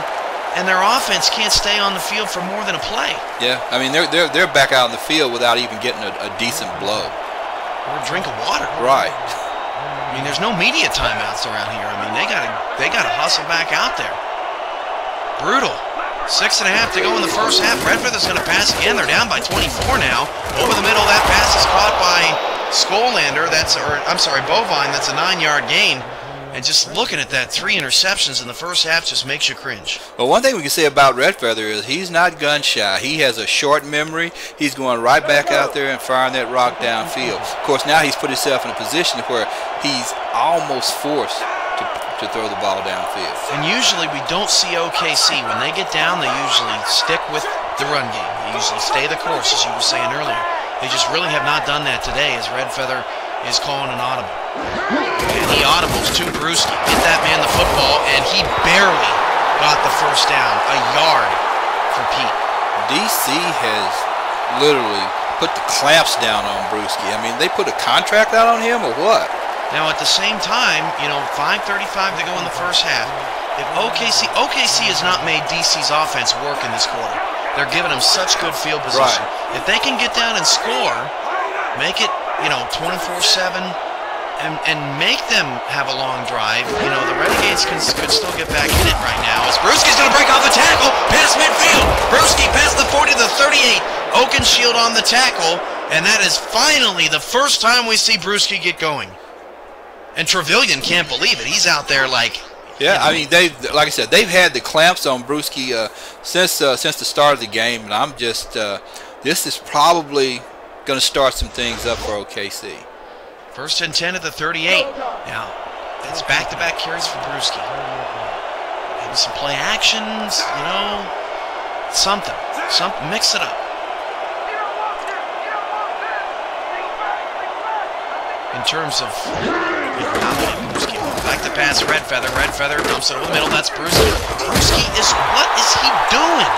and their offense can't stay on the field for more than a play. Yeah, I mean they're back out on the field without even getting a decent blow. Or a drink of water. Right. I mean, there's no media timeouts around here. I mean, they gotta hustle back out there. Brutal. 6.5 to go in the first half. Redfeather's going to pass again. They're down by 24 now. Over the middle, that pass is caught by Skolander. Bovine. That's a 9-yard gain. And just looking at that, 3 interceptions in the first half just makes you cringe. Well, one thing we can say about Redfeather is he's not gun shy. He has a short memory. He's going right back out there and firing that rock downfield. Of course, now he's put himself in a position where he's almost forced to throw the ball downfield. And usually we don't see OKC. When they get down, they usually stick with the run game. They usually stay the course, as you were saying earlier. They just really have not done that today, as Red Feather is calling an audible. And he audibles to Brewski. Get that man the football, and he barely got the first down. A yard for Pete. DC has literally put the clamps down on Brewski. I mean, they put a contract out on him or what? Now, at the same time, 5:35 to go in the first half. If OKC has not made DC's offense work in this quarter. They're giving him such good field position. Right. If they can get down and score, make it, 24-7, and make them have a long drive, the Renegades could still get back in it right now. As Brewski's going to break off a tackle, past midfield. Brewski past the 40 to the 38. Oakenshield on the tackle, and that is finally the first time we see Brewski get going. And Trevelyan can't believe it. He's out there like... Yeah, I mean, like I said, they've had the clamps on Brewski since the start of the game, and I'm just this is probably going to start some things up for OKC. 1st and 10 at the 38. Now, it's back-to-back carries for Brewski. Maybe some play actions, something, mix it up. In terms of Brewski. Back to pass, Red Feather. Red Feather dumps it over the middle. That's Brewski. Brewski what is he doing?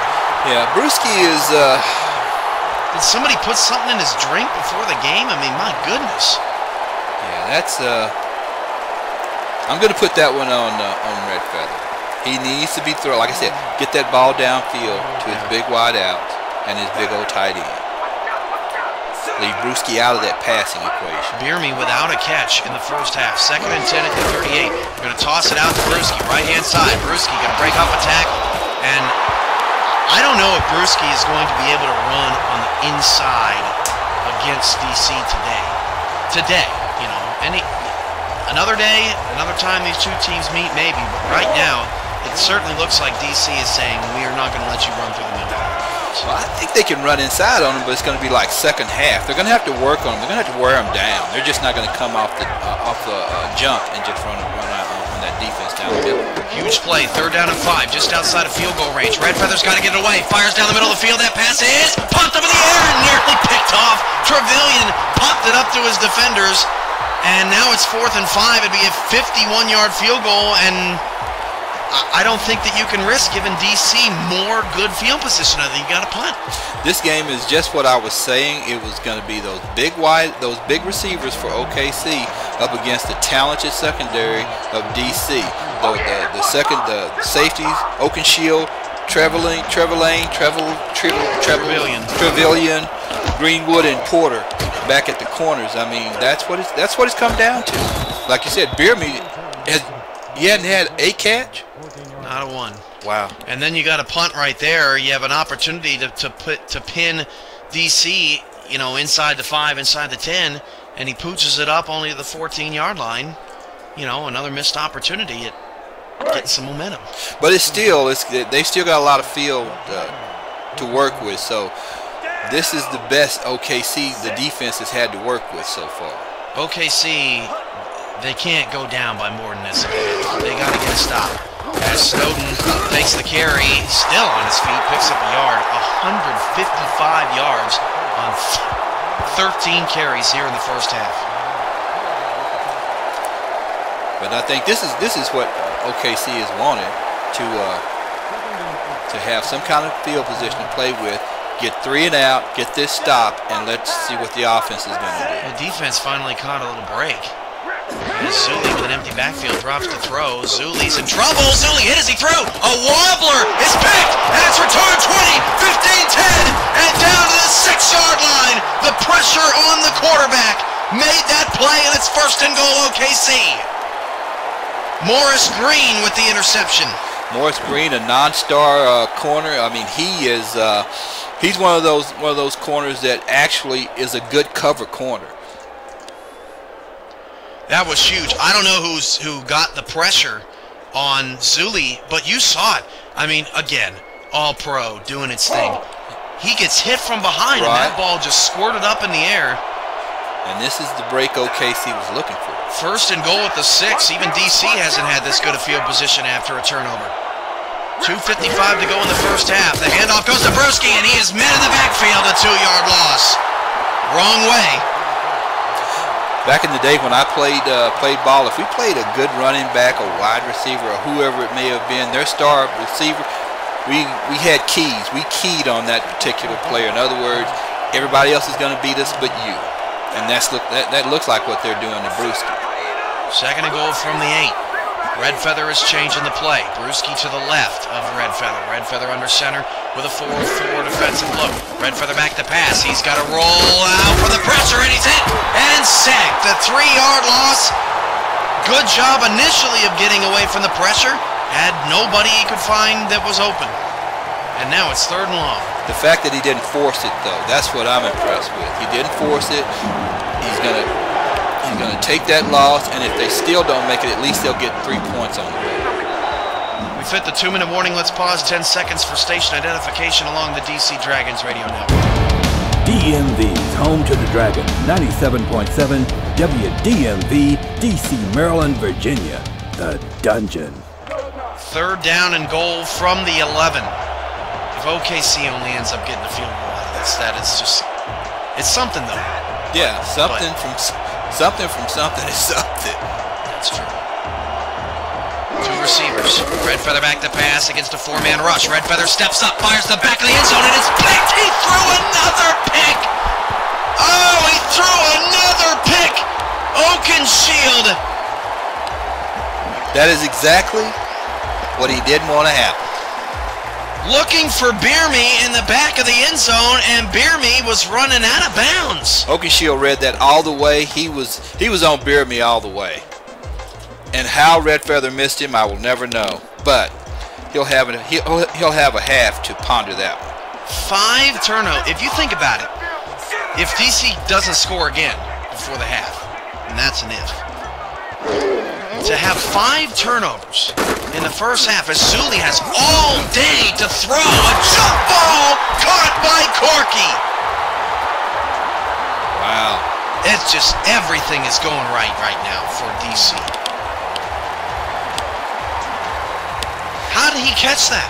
Yeah, Brewski is... Did somebody put something in his drink before the game? I mean, my goodness. Yeah, that's... I'm going to put that one on Red Feather. He needs to be thrown. Like I said, get that ball downfield to his big wide out and his big old tight end. Leave Brewski out of that passing equation. Bierme without a catch in the first half. 2nd and 10 at the 38. We're going to toss it out to Brewski, right-hand side. Brewski going to break off a tackle. And I don't know if Brewski is going to be able to run on the inside against DC today. Another day, another time these two teams meet, maybe. But right now, it certainly looks like DC is saying, we are not going to let you run through the middle. Well, I think they can run inside on them, but it's going to be like second half. They're going to have to work on them. They're going to have to wear them down. They're just not going to come off the jump and just run out on that defense down the middle. Huge play, 3rd down and 5, just outside of field goal range. Red Feather's got to get it away. Fires down the middle of the field. That pass is pumped up in the air and nearly picked off. Trevelyan popped it up to his defenders, and now it's 4th and 5. It'd be a 51-yard field goal, and I don't think that you can risk giving DC more good field position. I think you got to punt. This game is just what I was saying. It was going to be those big receivers for OKC up against the talented secondary of DC. The safeties, Oakenshield, Trevelyan, Greenwood, and Porter back at the corners. I mean, that's what it's come down to. Like you said, Bierme hadn't had a catch. Not a one. Wow. And then you got a punt right there. You have an opportunity to pin DC, inside the 5, inside the 10, and he pooches it up only to the 14-yard line. Another missed opportunity at getting some momentum. But they still got a lot of field to work with. So this is the best OKC the defense has had to work with so far. OKC, they can't go down by more than this. They got to get a stop. As Snowden takes the carry, still on his feet, picks up a yard, 155 yards on 13 carries here in the first half. But I think this is what OKC has wanted to have some kind of field position to play with, get 3 and out, get this stop, and let's see what the offense is going to do. The defense finally caught a little break. Zuli with an empty backfield drops to throw. Zuli's in trouble. Zuli hit as he threw. A wobbler is picked, and it's returned 20, 15, 10, and down to the 6-yard line. The pressure on the quarterback made that play, and it's 1st and goal OKC. Morris Green with the interception. Morris Green, a non-star corner. I mean, he's one of those corners that actually is a good cover corner. That was huge. I don't know who got the pressure on Zuli, but you saw it. I mean, again, all-pro doing its thing. He gets hit from behind, and that ball just squirted up in the air. And this is the break OKC was looking for. First and goal at the 6. Even DC hasn't had this good a field position after a turnover. 2:55 to go in the first half. The handoff goes to Brewski, and he is met in the backfield, a 2-yard loss. Wrong way. Back in the day when I played ball, if we played a good running back, a wide receiver, or whoever it may have been, their star receiver, we had keys. We keyed on that particular player. In other words, everybody else is going to beat us but you. And that looks like what they're doing to Brewski. Second and goal from the 8. Red Feather is changing the play. Brewski to the left of Red Feather. Red Feather under center with a 4-4 defensive look. Red Feather back to pass. He's got to roll out for the pressure, and he's hit and sacked. The 3-yard loss. Good job initially of getting away from the pressure. Had nobody he could find that was open. And now it's 3rd and long. The fact that he didn't force it, though, that's what I'm impressed with. He didn't force it. He's gonna take that loss, and if they still don't make it, at least they'll get 3 points on the way. We've hit the 2-minute warning. Let's pause 10 seconds for station identification along the DC Dragons radio network. DMV's home to the Dragons, 97.7 WDMV, DC, Maryland, Virginia. The Dungeon. 3rd down and goal from the 11. If OKC only ends up getting a field goal out of this, that is just, it's something though. Yeah, something from something is something. That's true. 2 receivers. Red Feather back to pass against a 4-man rush. Red Feather steps up, fires the back of the end zone, and it's picked. He threw another pick. Oh, he threw another pick. Oakenshield. That is exactly what he didn't want to happen. Looking for Bierme in the back of the end zone, and Bierme was running out of bounds. Oakenshield read that all the way. He was on Bierme all the way. And how Red Feather missed him, I will never know. But he'll have a half to ponder that one. 5 turnovers. If you think about it, if DC doesn't score again before the half, and that's an if, to have 5 turnovers in the first half as Zuli has all day to throw a jump ball caught by Corky. Wow. It's just everything is going right now for DC. How did he catch that?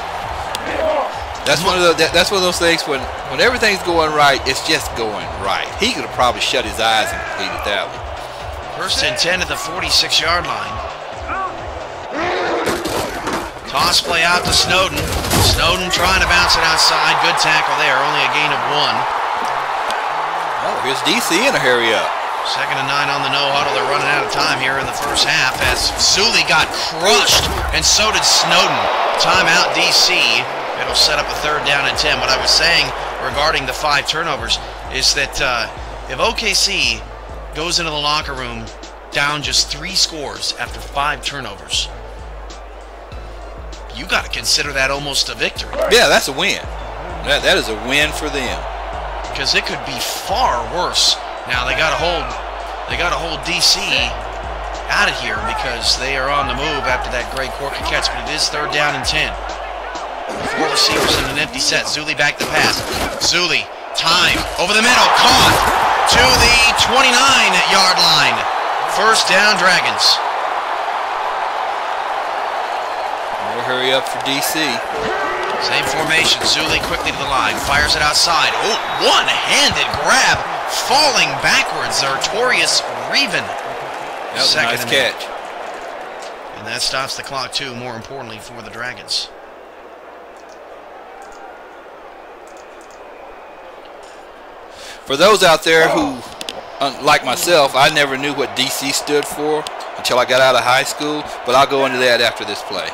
That's one of those things when everything's going right, it's just going right. He could have probably shut his eyes and completed that one. 1st and 10 at the 46-yard line. Toss play out to Snowden. Snowden trying to bounce it outside. Good tackle there. Only a gain of 1. Oh, here's DC in a hurry up. 2nd and 9 on the no huddle. They're running out of time here in the first half as Zuli got crushed, and so did Snowden. Timeout DC. It'll set up a 3rd down and 10. What I was saying regarding the 5 turnovers is that if OKC goes into the locker room down just 3 scores after 5 turnovers, you got to consider that almost a victory. Yeah, that's a win. That is a win for them. Because it could be far worse. Now they got to hold DC out of here because they are on the move after that great Corky catch. But it is 3rd down and 10. 4 receivers in an empty set. Zuli back to pass. Zuli, time over the middle, caught to the 29-yard line. 1st down, Dragons. More hurry up for DC. Same formation. Zuli quickly to the line. Fires it outside. Oh, one-handed grab. Falling backwards. Artorius Reven. That was a nice catch. And that stops the clock, too, more importantly, for the Dragons. For those out there who, like myself, I never knew what DC stood for until I got out of high school, but I'll go into that after this play.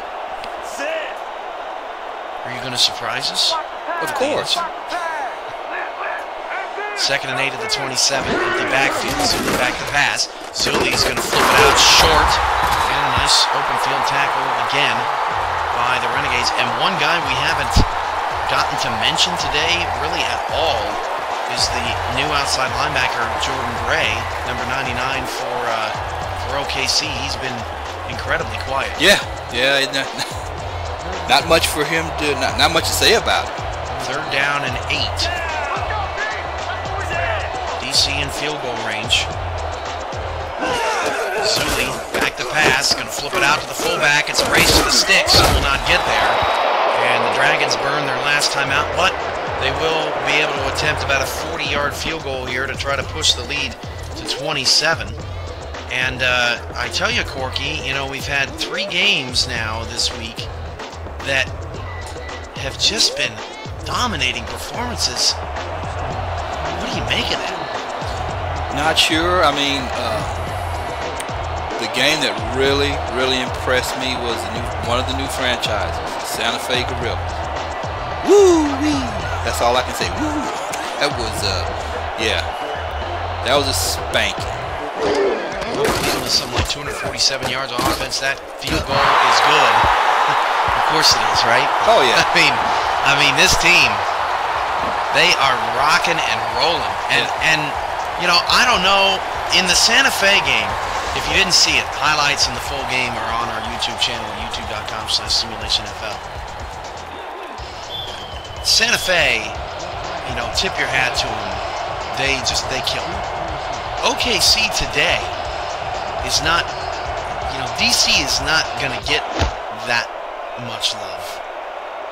Are you going to surprise us? Of course. 2nd and 8 at the 27. Empty backfield. Zuli back to pass. Zuli's going to flip it out short. And a nice open field tackle again by the Renegades. And one guy we haven't gotten to mention today really at all is the new outside linebacker, Jordan Gray, number 99 for OKC. He's been incredibly quiet. Yeah. Not much for him to, not much to say about it. 3rd down and 8. DC in field goal range. Zuli back to pass, going to flip it out to the fullback. It's a race to the sticks, will not get there. And the Dragons burn their last time out, but they will be able to attempt about a 40-yard field goal here to try to push the lead to 27. And I tell you, Corky, you know, we've had 3 games now this week that have just been dominating performances. What do you make of that? Not sure. I mean, the game that really impressed me was one of the new franchises, Santa Fe Gorillas. Woo-wee! That's all I can say. Woo! That was, yeah, that was a spanking. Dealing with something like 247 yards on offense. That field goal is good. Of course it is, right? Oh yeah. I mean, this team, they are rocking and rolling. And you know, I don't know, in the Santa Fe game, if you didn't see it, highlights in the full game are on our YouTube channel, youtube.com/simulationfl. Santa Fe, you know, tip your hat to them. They killed them. OKC today is not, you know, DC is not going to get that much love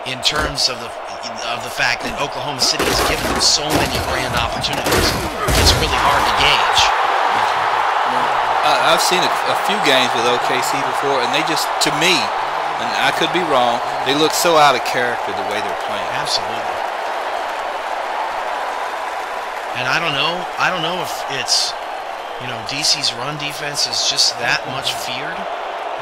in terms of the fact that Oklahoma City has given them so many grand opportunities. It's really hard to gauge. I've seen a few games with OKC before, and they just, to me, and I could be wrong, they look so out of character the way they're playing. Absolutely. And I don't know if it's, you know, DC's run defense is just that much feared,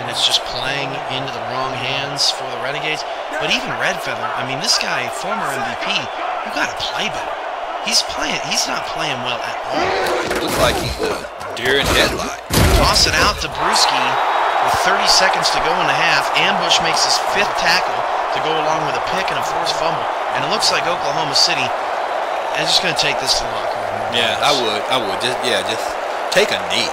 and it's just playing into the wrong hands for the Renegades. But even Redfeather, I mean, this guy, former MVP, you got to play better. He's not playing well at all. Looks like he's a deer in headlight. Toss it out to Brewski with 30 seconds to go in the half. Ambush makes his 5th tackle to go along with a pick and a forced fumble. And it looks like Oklahoma City is just going to take this to the locker room. Yeah, I would. Just take a knee.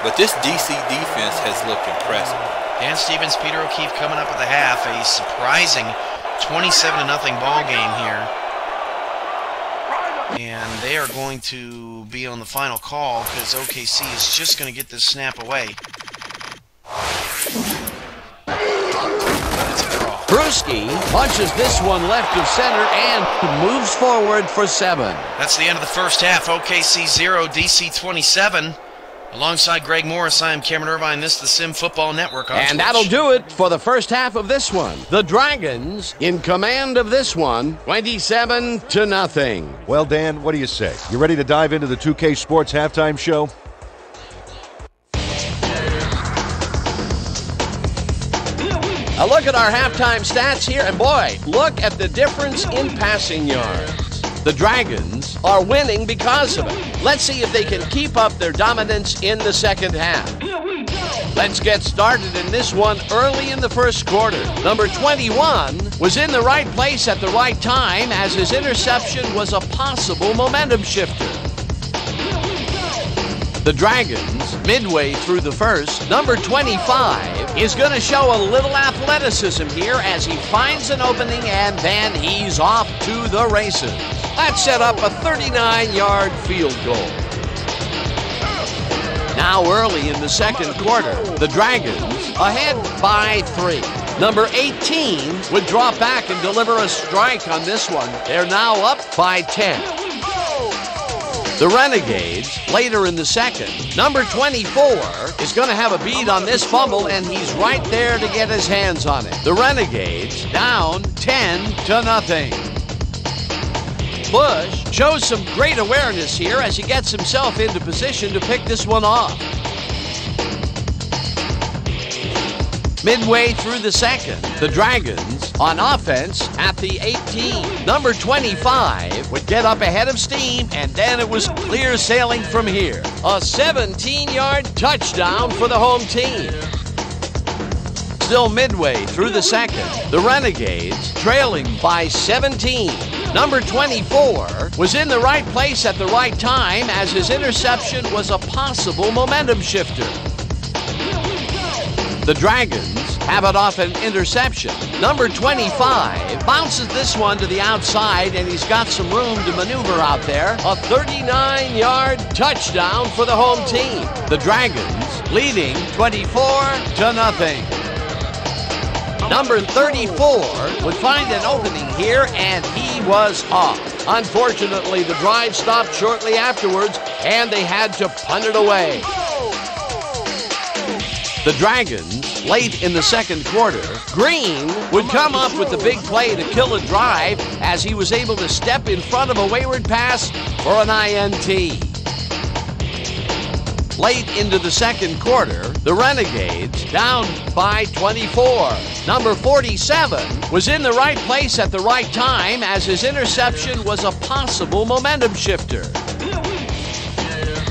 But this DC defense has looked impressive. Dan Stevens, Peter O'Keefe coming up at the half. A surprising 27-0 ball game here. And they are going to be on the final call because OKC is just going to get this snap away. That's a draw. Brewski punches this one left of center and moves forward for 7. That's the end of the first half. OKC 0, DC 27. Alongside Greg Morris, I am Cameron Irvine. This is the Sim Football Network on And Twitch. that'll do it for the first half of this one. The Dragons in command of this one, 27-0. Well, Dan, what do you say? You ready to dive into the 2K Sports halftime show? A look at our halftime stats here, and boy, look at the difference in passing yards. The Dragons are winning because of it. Let's see if they can keep up their dominance in the second half. Let's get started in this one early in the first quarter. Number 21 was in the right place at the right time as his interception was a possible momentum shifter. The Dragons, midway through the first, number 25 is going to show a little athleticism here as he finds an opening and then he's off to the races. That set up a 39-yard field goal. Now early in the second quarter, the Dragons ahead by 3. Number 18 would drop back and deliver a strike on this one. They're now up by 10. The Renegades, later in the second, number 24 is going to have a beat on this fumble, and he's right there to get his hands on it. The Renegades down 10-0. Bush shows some great awareness here as he gets himself into position to pick this one off. Midway through the second, the Dragons on offense at the 18. Number 25 would get up ahead of steam, and then it was clear sailing from here. A 17-yard touchdown for the home team. Still midway through the second, the Renegades trailing by 17. Number 24 was in the right place at the right time as his interception was a possible momentum shifter. The Dragons have it off an interception. Number 25 bounces this one to the outside, and he's got some room to maneuver out there. A 39-yard touchdown for the home team. The Dragons leading 24-0. Number 34 would find an opening here, and he was off. Unfortunately, the drive stopped shortly afterwards, and they had to punt it away. The Dragons, late in the second quarter, Green would come up with the big play to kill a drive as he was able to step in front of a wayward pass for an INT. Late into the second quarter, the Renegades down by 24. Number 47 was in the right place at the right time as his interception was a possible momentum shifter.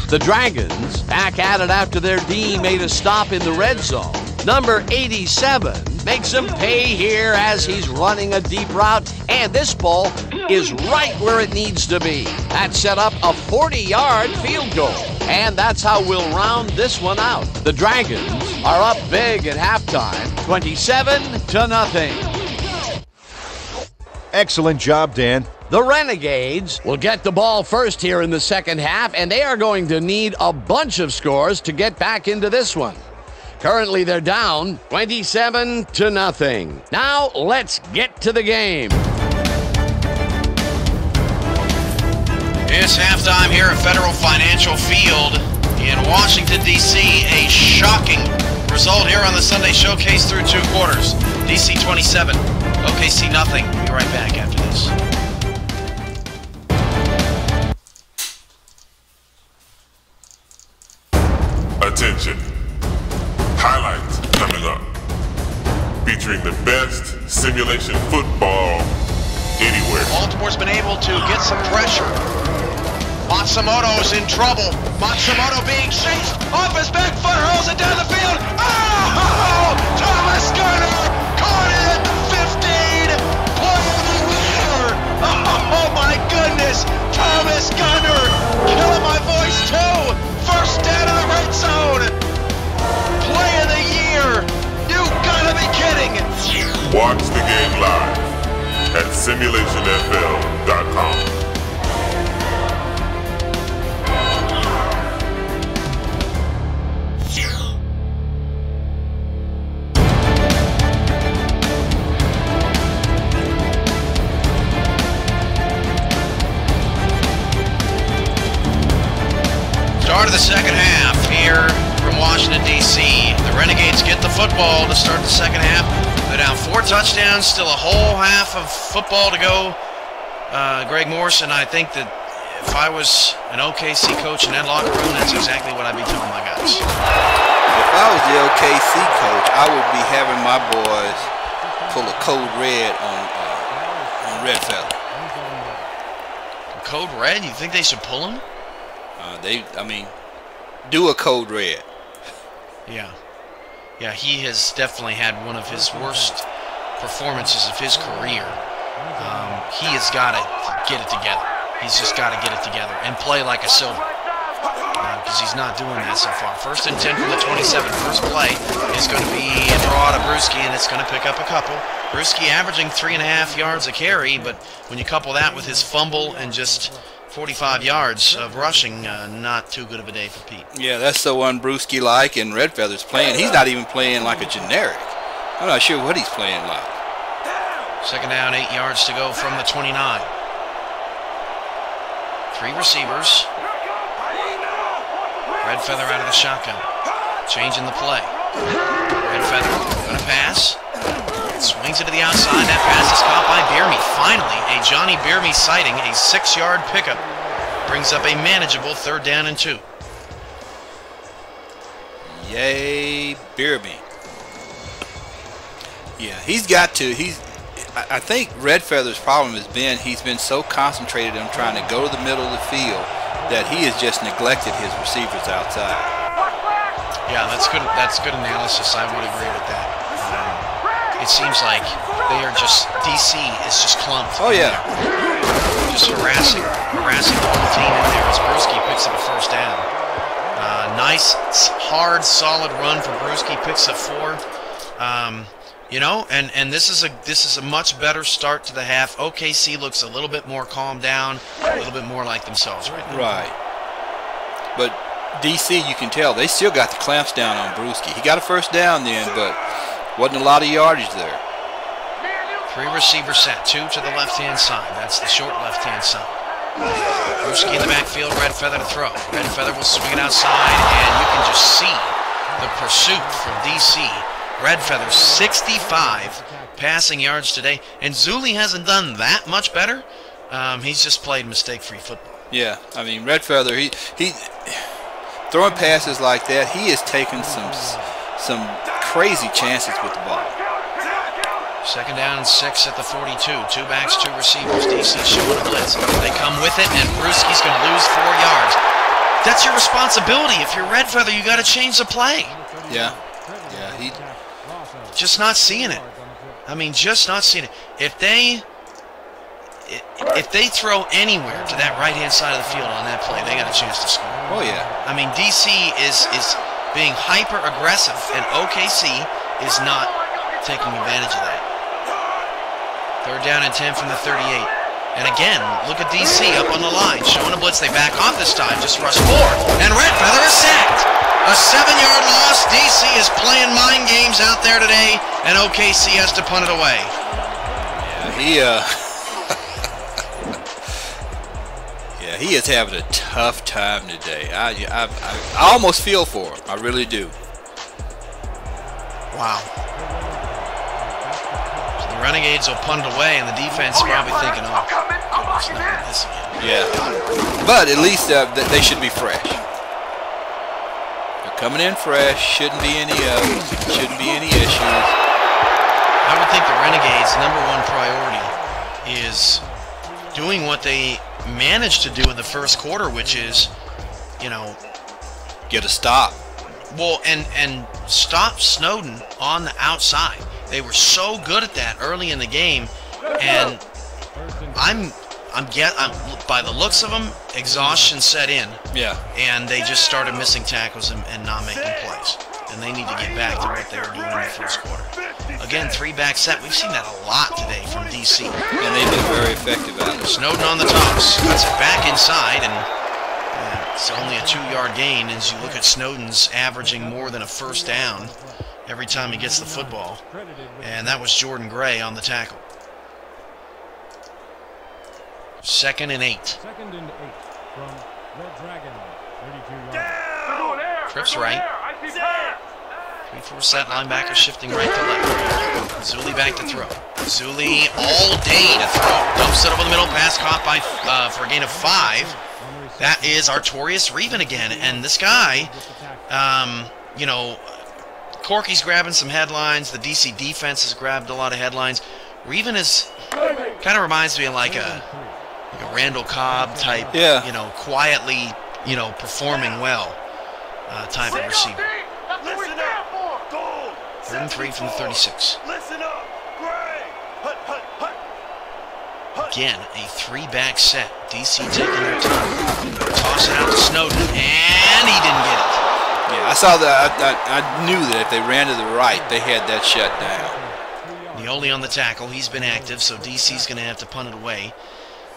The Dragons back at it after their D made a stop in the red zone. Number 87 makes him pay here as he's running a deep route, and this ball is right where it needs to be. That set up a 40-yard field goal, and that's how we'll round this one out. The Dragons are up big at halftime, 27-0. Excellent job, Dan. The Renegades will get the ball first here in the second half, and they are going to need a bunch of scores to get back into this one. Currently, they're down 27-0. Now, let's get to the game. It's halftime here at Federal Financial Field in Washington, D.C. A shocking result here on the Sunday Showcase through 2 quarters. D.C. 27, OKC nothing. We'll be right back after this. Attention. Highlights coming up. Featuring the best simulation football anywhere. Baltimore's been able to get some pressure. Matsumoto's in trouble. Matsumoto being chased off his back foot, hurls it down the field. Oh! Thomas Gunner caught it at the 15. Play of the year. Oh my goodness. Thomas Gunner killing my voice too. First down in the red zone. Play of the year. You gotta be kidding. Watch the game live at simulationfl.com. Start of the second half here from Washington, D.C. The Renegades get the football to start the second half. They're down 4 touchdowns, still a whole half of football to go. Greg Morrison, I think that if I was an OKC coach in that locker room, that's exactly what I'd be telling my guys. If I was the OKC coach, I would be having my boys pull a code red on Red Feather. Code red? You think they should pull him? Do a code red. Yeah. Yeah, he has definitely had one of his worst performances of his career. He has got to get it together. He's just got to get it together and play like a silver. Because he's not doing that so far. 1st and 10 from the 27. First play is going to be a draw to Brewski, and it's going to pick up a couple. Brewski averaging 3.5 yards a carry, but when you couple that with his fumble and just 45 yards of rushing, not too good of a day for Pete. Yeah, that's so un-Brewski-like, and Red Feather's playing. He's not even playing like a generic. I'm not sure what he's playing like. Second down, 8 yards to go from the 29. 3 receivers. Red Feather out of the shotgun. Changing the play. Red Feather going to pass. Swings it to the outside. That pass is caught by Bierme. Finally, a Johnny Bierme sighting. A 6-yard pickup brings up a manageable 3rd down and 2. Yay, Bierme. Yeah, he's got to. I think Red Feather's problem has been he's been so concentrated on trying to go to the middle of the field that he has just neglected his receivers outside. Yeah, that's good. That's good analysis. I would agree with that. It seems like they are just, DC is just clumped. Oh yeah. Just harassing the whole team in there as Brewski picks up a 1st down. Nice, hard, solid run from Brewski. Picks up 4. You know, and this is a much better start to the half. OKC looks a little bit more calmed down, a little bit more like themselves right now. Right. But DC, you can tell they still got the clamps down on Brewski. He got a first down then, but wasn't a lot of yardage there. 3 receiver set, 2 to the left-hand side. That's the short left-hand side. Brewski in the backfield, Red Feather to throw. Red Feather will swing it outside, and you can just see the pursuit from DC. Red Feather, 65 passing yards today. And Zuli hasn't done that much better. He's just played mistake-free football. Yeah, I mean, Red Feather, he throwing passes like that, he is taking some crazy chances with the ball. 2nd down and 6 at the 42. 2 backs, 2 receivers. DC showing a blitz. They come with it, and Brewski's going to lose 4 yards. That's your responsibility. If you're Red Feather, you got to change the play. Yeah, he just not seeing it. I mean, just not seeing it. If they throw anywhere to that right-hand side of the field on that play, they got a chance to score. Oh yeah. I mean, DC is being hyper aggressive, and OKC is not taking advantage of that. 3rd down and 10 from the 38. And again, look at DC up on the line, showing a blitz. They back off this time, just rush 4. And Red Feather is sacked. A 7-yard loss. DC is playing mind games out there today, and OKC has to punt it away. Yeah, he is having a tough time today. I almost feel for him. I really do. Wow. Renegades will punt it away, and the defense is probably thinking, oh, goodness, not this again. Yeah, but at least they should be fresh. They're coming in fresh. Shouldn't be any issues. I would think the Renegades' #1 priority is doing what they managed to do in the first quarter, which is, you know, get a stop. Well, and stop Snowden on the outside. They were so good at that early in the game, and I'm by the looks of them, exhaustion set in. Yeah. And they just started missing tackles and not making plays. And they need to get back to what they were doing in the first quarter. Again, 3-back set. We've seen that a lot today from DC. And they've been very effective at it. Snowden on the toss. Cuts it back inside, and it's only a 2-yard gain as you look at Snowden's averaging more than a first down every time he gets the football. And that was Jordan Gray on the tackle. 2nd and 8. 2nd and 8 from Red Dragon, 32 yards. Trips right. 3-4 set, linebacker shifting right to left. Zuli back to throw. Zuli all day to throw. Dumps it over the middle, pass caught by for a gain of 5. That is Artorius Reven again, and this guy, you know, Corky's grabbing some headlines. The DC defense has grabbed a lot of headlines. Reven is kind of reminds me of like a Randall Cobb type, you know, quietly, you know, performing well type of receiver. 3rd and 3 from the 36. Again, a 3-back set. DC taking their time. Toss it out to Snowden, and he didn't get it. Yeah, I saw that. I knew that if they ran to the right, they had that shut down. Nioli on the tackle. He's been active, so DC's going to have to punt it away.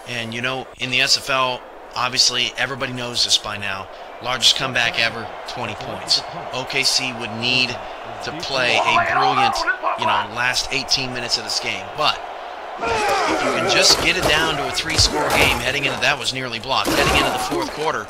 And, you know, in the SFL, obviously, everybody knows this by now. Largest comeback ever, 20 points. OKC would need to play a brilliant, you know, last 18 minutes of this game. But if you can just get it down to a 3-score game heading into, that was nearly blocked, heading into the 4th quarter,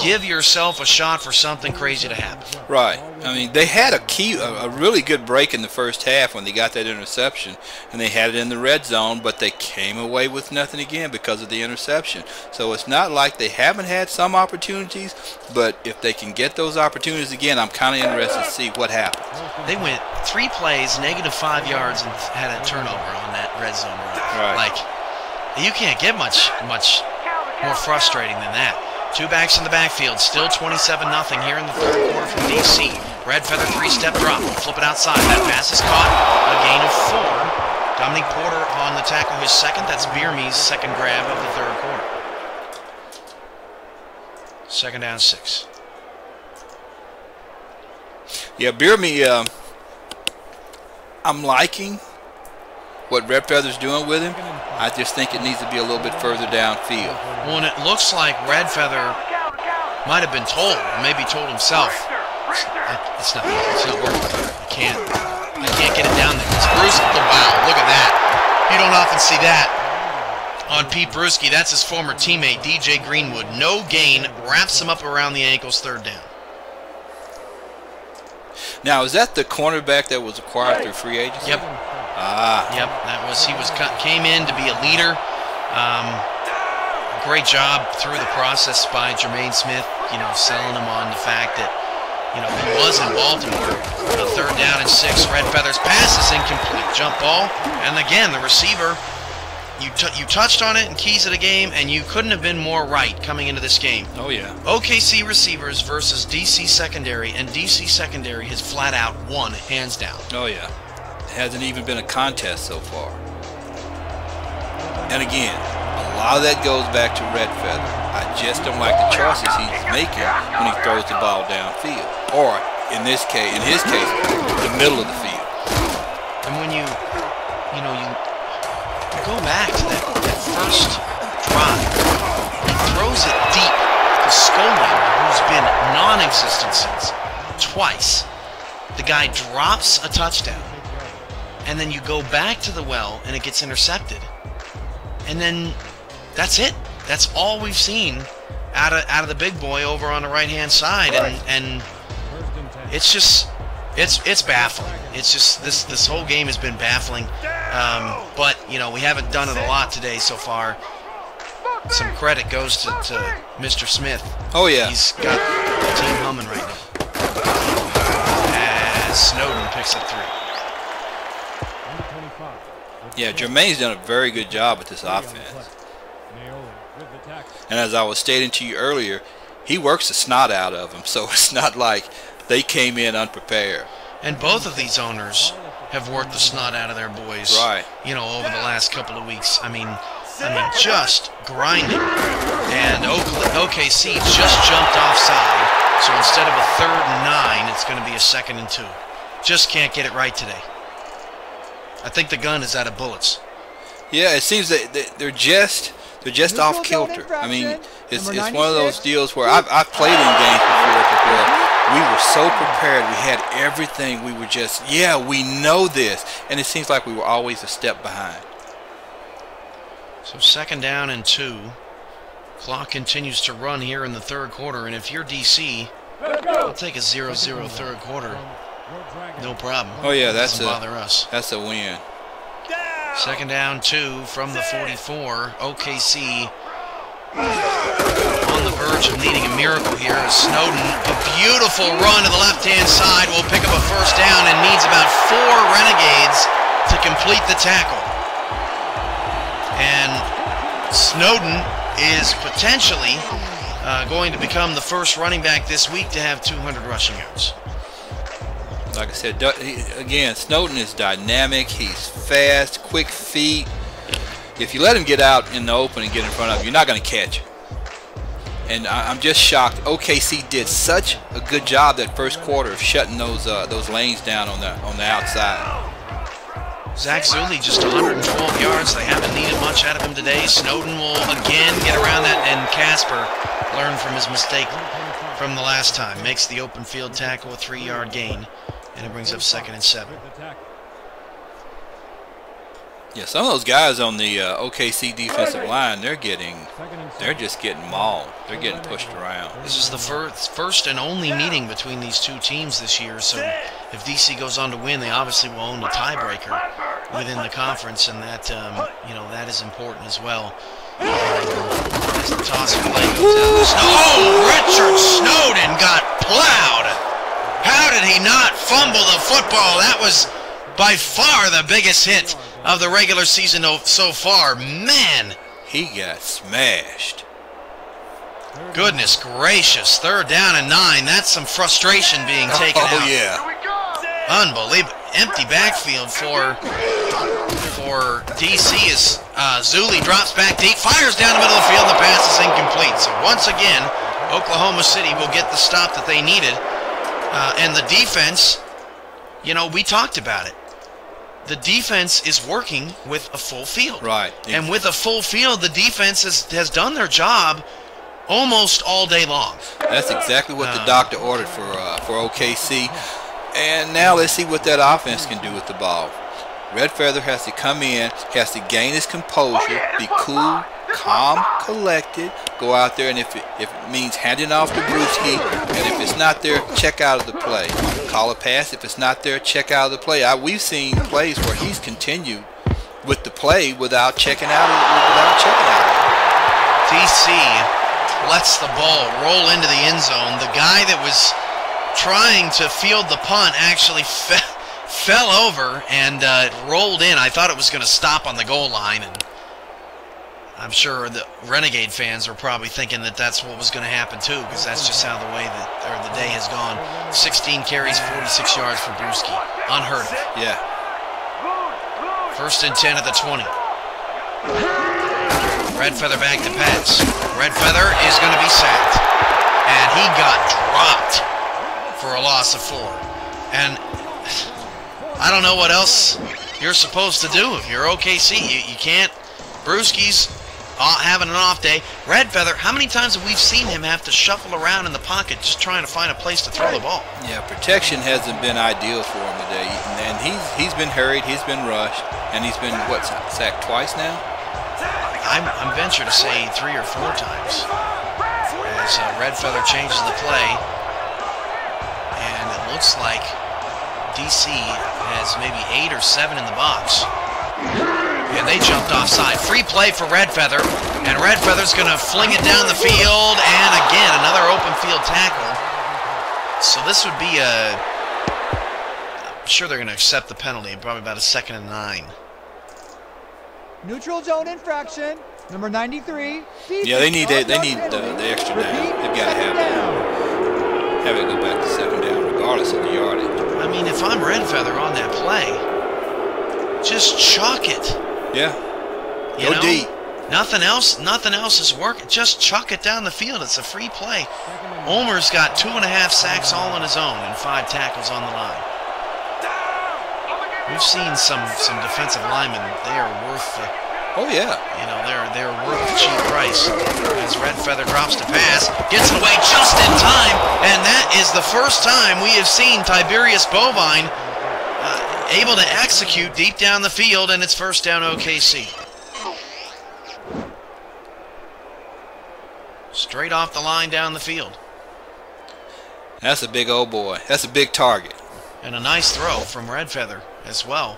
give yourself a shot for something crazy to happen. Right. I mean, they had a really good break in the first half when they got that interception, and they had it in the red zone, but they came away with nothing again because of the interception. So it's not like they haven't had some opportunities, but if they can get those opportunities again, I'm kind of interested to see what happens. They went 3 plays, -5 yards, and had a turnover on that red zone run. Right. Like, you can't get much more frustrating than that. 2 backs in the backfield, still 27-0 here in the 3rd quarter from DC. Red Feather 3-step drop, flip it outside. That pass is caught, a gain of 4. Dominique Porter on the tackle, his 2nd. That's Bierme's 2nd grab of the 3rd quarter. 2nd down 6. Yeah, Bierme, I'm liking what Red Feather's doing with him. I just think it needs to be a little bit further downfield. Well, and it looks like Red Feather might have been told, or maybe told himself, it's not working. I can't get it down there. It's Brewski. Wow, look at that. You don't often see that on Pete Brewski. That's his former teammate, DJ Greenwood. No gain, wraps him up around the ankles, third down. Now, is that the cornerback that was acquired through free agency? Yep. Yep, came in to be a leader. Great job through the process by Jermaine Smith, selling him on the fact that, he was in Baltimore. Third down and 6, Red Feathers pass is incomplete. Jump ball, and again, the receiver, you touched on it in keys of the game, and you couldn't have been more right coming into this game. Oh, yeah. OKC receivers versus DC secondary, and DC secondary has flat out won, hands down. Oh, yeah. It hasn't even been a contest so far. And again, a lot of that goes back to Red Feather. I just don't like the choices he's making when he throws the ball downfield. Or, in his case, the middle of the field. And when you go back to that first drive, he throws it deep to Skolin, who's been non-existent since, twice. The guy drops a touchdown, and then you go back to the well, and it gets intercepted. And then that's it. That's all we've seen out of the big boy over on the right-hand side, and it's just it's baffling. It's just this whole game has been baffling. But we haven't done it a lot today so far. Some credit goes to Mr. Smith. Oh yeah, he's got the team humming right now. As Snowden picks up 3. Yeah, Jermaine's done a very good job with this offense. And as I was stating to you earlier, he works the snot out of them, so it's not like they came in unprepared. And both of these owners have worked the snot out of their boys, right? Over the last couple of weeks. I mean, just grinding. And OKC just jumped offside, so instead of a 3rd and 9, it's going to be a 2nd and 2. Just can't get it right today. I think the gun is out of bullets. Yeah, it seems that they're just off kilter. I mean, it's one of those deals where I've played in games before where we were so prepared, we had everything, we were just, yeah, we know this, and it seems like we were always a step behind. So 2nd down and 2. Clock continues to run here in the 3rd quarter, and if you're DC, I'll take a 0-0 3rd quarter. No problem. Oh yeah, doesn't bother us. That's a win. 2nd down 2 from the 44. OKC on the verge of needing a miracle here as Snowden, a beautiful run to the left-hand side, will pick up a 1st down and needs about 4 Renegades to complete the tackle. And Snowden is potentially going to become the first running back this week to have 200 rushing yards. Like I said, again, Snowden is dynamic. He's fast, quick feet. If you let him get out in the open and get in front of you, you're not going to catch him. And I'm just shocked. OKC did such a good job that first quarter of shutting those lanes down on the outside. Zach Zulli just 112 yards. They haven't needed much out of him today. Snowden will again get around that, and Casper learned from his mistake from the last time. Makes the open field tackle, a 3-yard gain. And it brings up 2nd and 7. Yeah, some of those guys on the OKC defensive line, they're just getting mauled. They're getting pushed around. This is the first and only meeting between these two teams this year, so if DC goes on to win, they obviously will own the tiebreaker within the conference, and that that is important as well. As the toss of play goes out. Oh, Richard Snowden got plowed. How did he not fumble the football? That was by far the biggest hit of the regular season so far. Man, he got smashed. Goodness gracious. 3rd down and 9. That's some frustration being taken out. Oh, yeah. Unbelievable. Empty backfield for DC as Zulli drops back deep, fires down the middle of the field, and the pass is incomplete. So once again, Oklahoma City will get the stop that they needed. And the defense, we talked about it. the defense is working with a full field. Right. And with a full field, the defense has done their job almost all day long. That's exactly what the doctor ordered for OKC. And now let's see what that offense can do with the ball. Red Feather has to come in, has to gain his composure, be cool, calm, collected, go out there, and if it means handing off to Brewski, and if it's not there, check out of the play. Call a pass. If it's not there, check out of the play. We've seen plays where he's continued with the play without checking out. DC lets the ball roll into the end zone. The guy that was trying to field the punt actually fell over and it rolled in. I thought it was going to stop on the goal line, and I'm sure the Renegade fans were probably thinking that that's what was going to happen too, because that's just how the day has gone. 16 carries, 46 yards for Brewski. Unheard of. Yeah. 1st and 10 at the 20. Red Feather back to pass. Red Feather is going to be sacked, and he got dropped for a loss of 4. And I don't know what else you're supposed to do if you're OKC. You can't. Brewski's having an off day. Red Feather, how many times have we seen him have to shuffle around in the pocket just trying to find a place to throw the ball? Yeah, protection hasn't been ideal for him today, and he's been hurried, he's been rushed, and he's been sacked twice now. I'm venture to say 3 or 4 times as Red Feather changes the play, and it looks like DC has maybe 8 or 7 in the box. And they jumped offside. Free play for Red Feather, and Red Feather's going to fling it down the field, and again, another open field tackle. So this would be I'm sure they're going to accept the penalty, probably about a 2nd and 9. Neutral zone infraction, number 93. Yeah, they need the extra down. They've got to have it go back to 2nd down, regardless of the yardage. I mean, if I'm Red Feather on that play, just chuck it. Yeah. Go deep. Nothing else is working. Just chuck it down the field. It's a free play. Omer's got 2.5 sacks all on his own and 5 tackles on the line. We've seen some defensive linemen. They are worth the. Oh yeah. They're worth the cheap price. As Red Feather drops to pass, gets it away just in time, and that is the first time we have seen Tiberius Bovine able to execute deep down the field, and it's 1st down OKC. Straight off the line down the field. That's a big old boy. That's a big target. And a nice throw from Red Feather as well.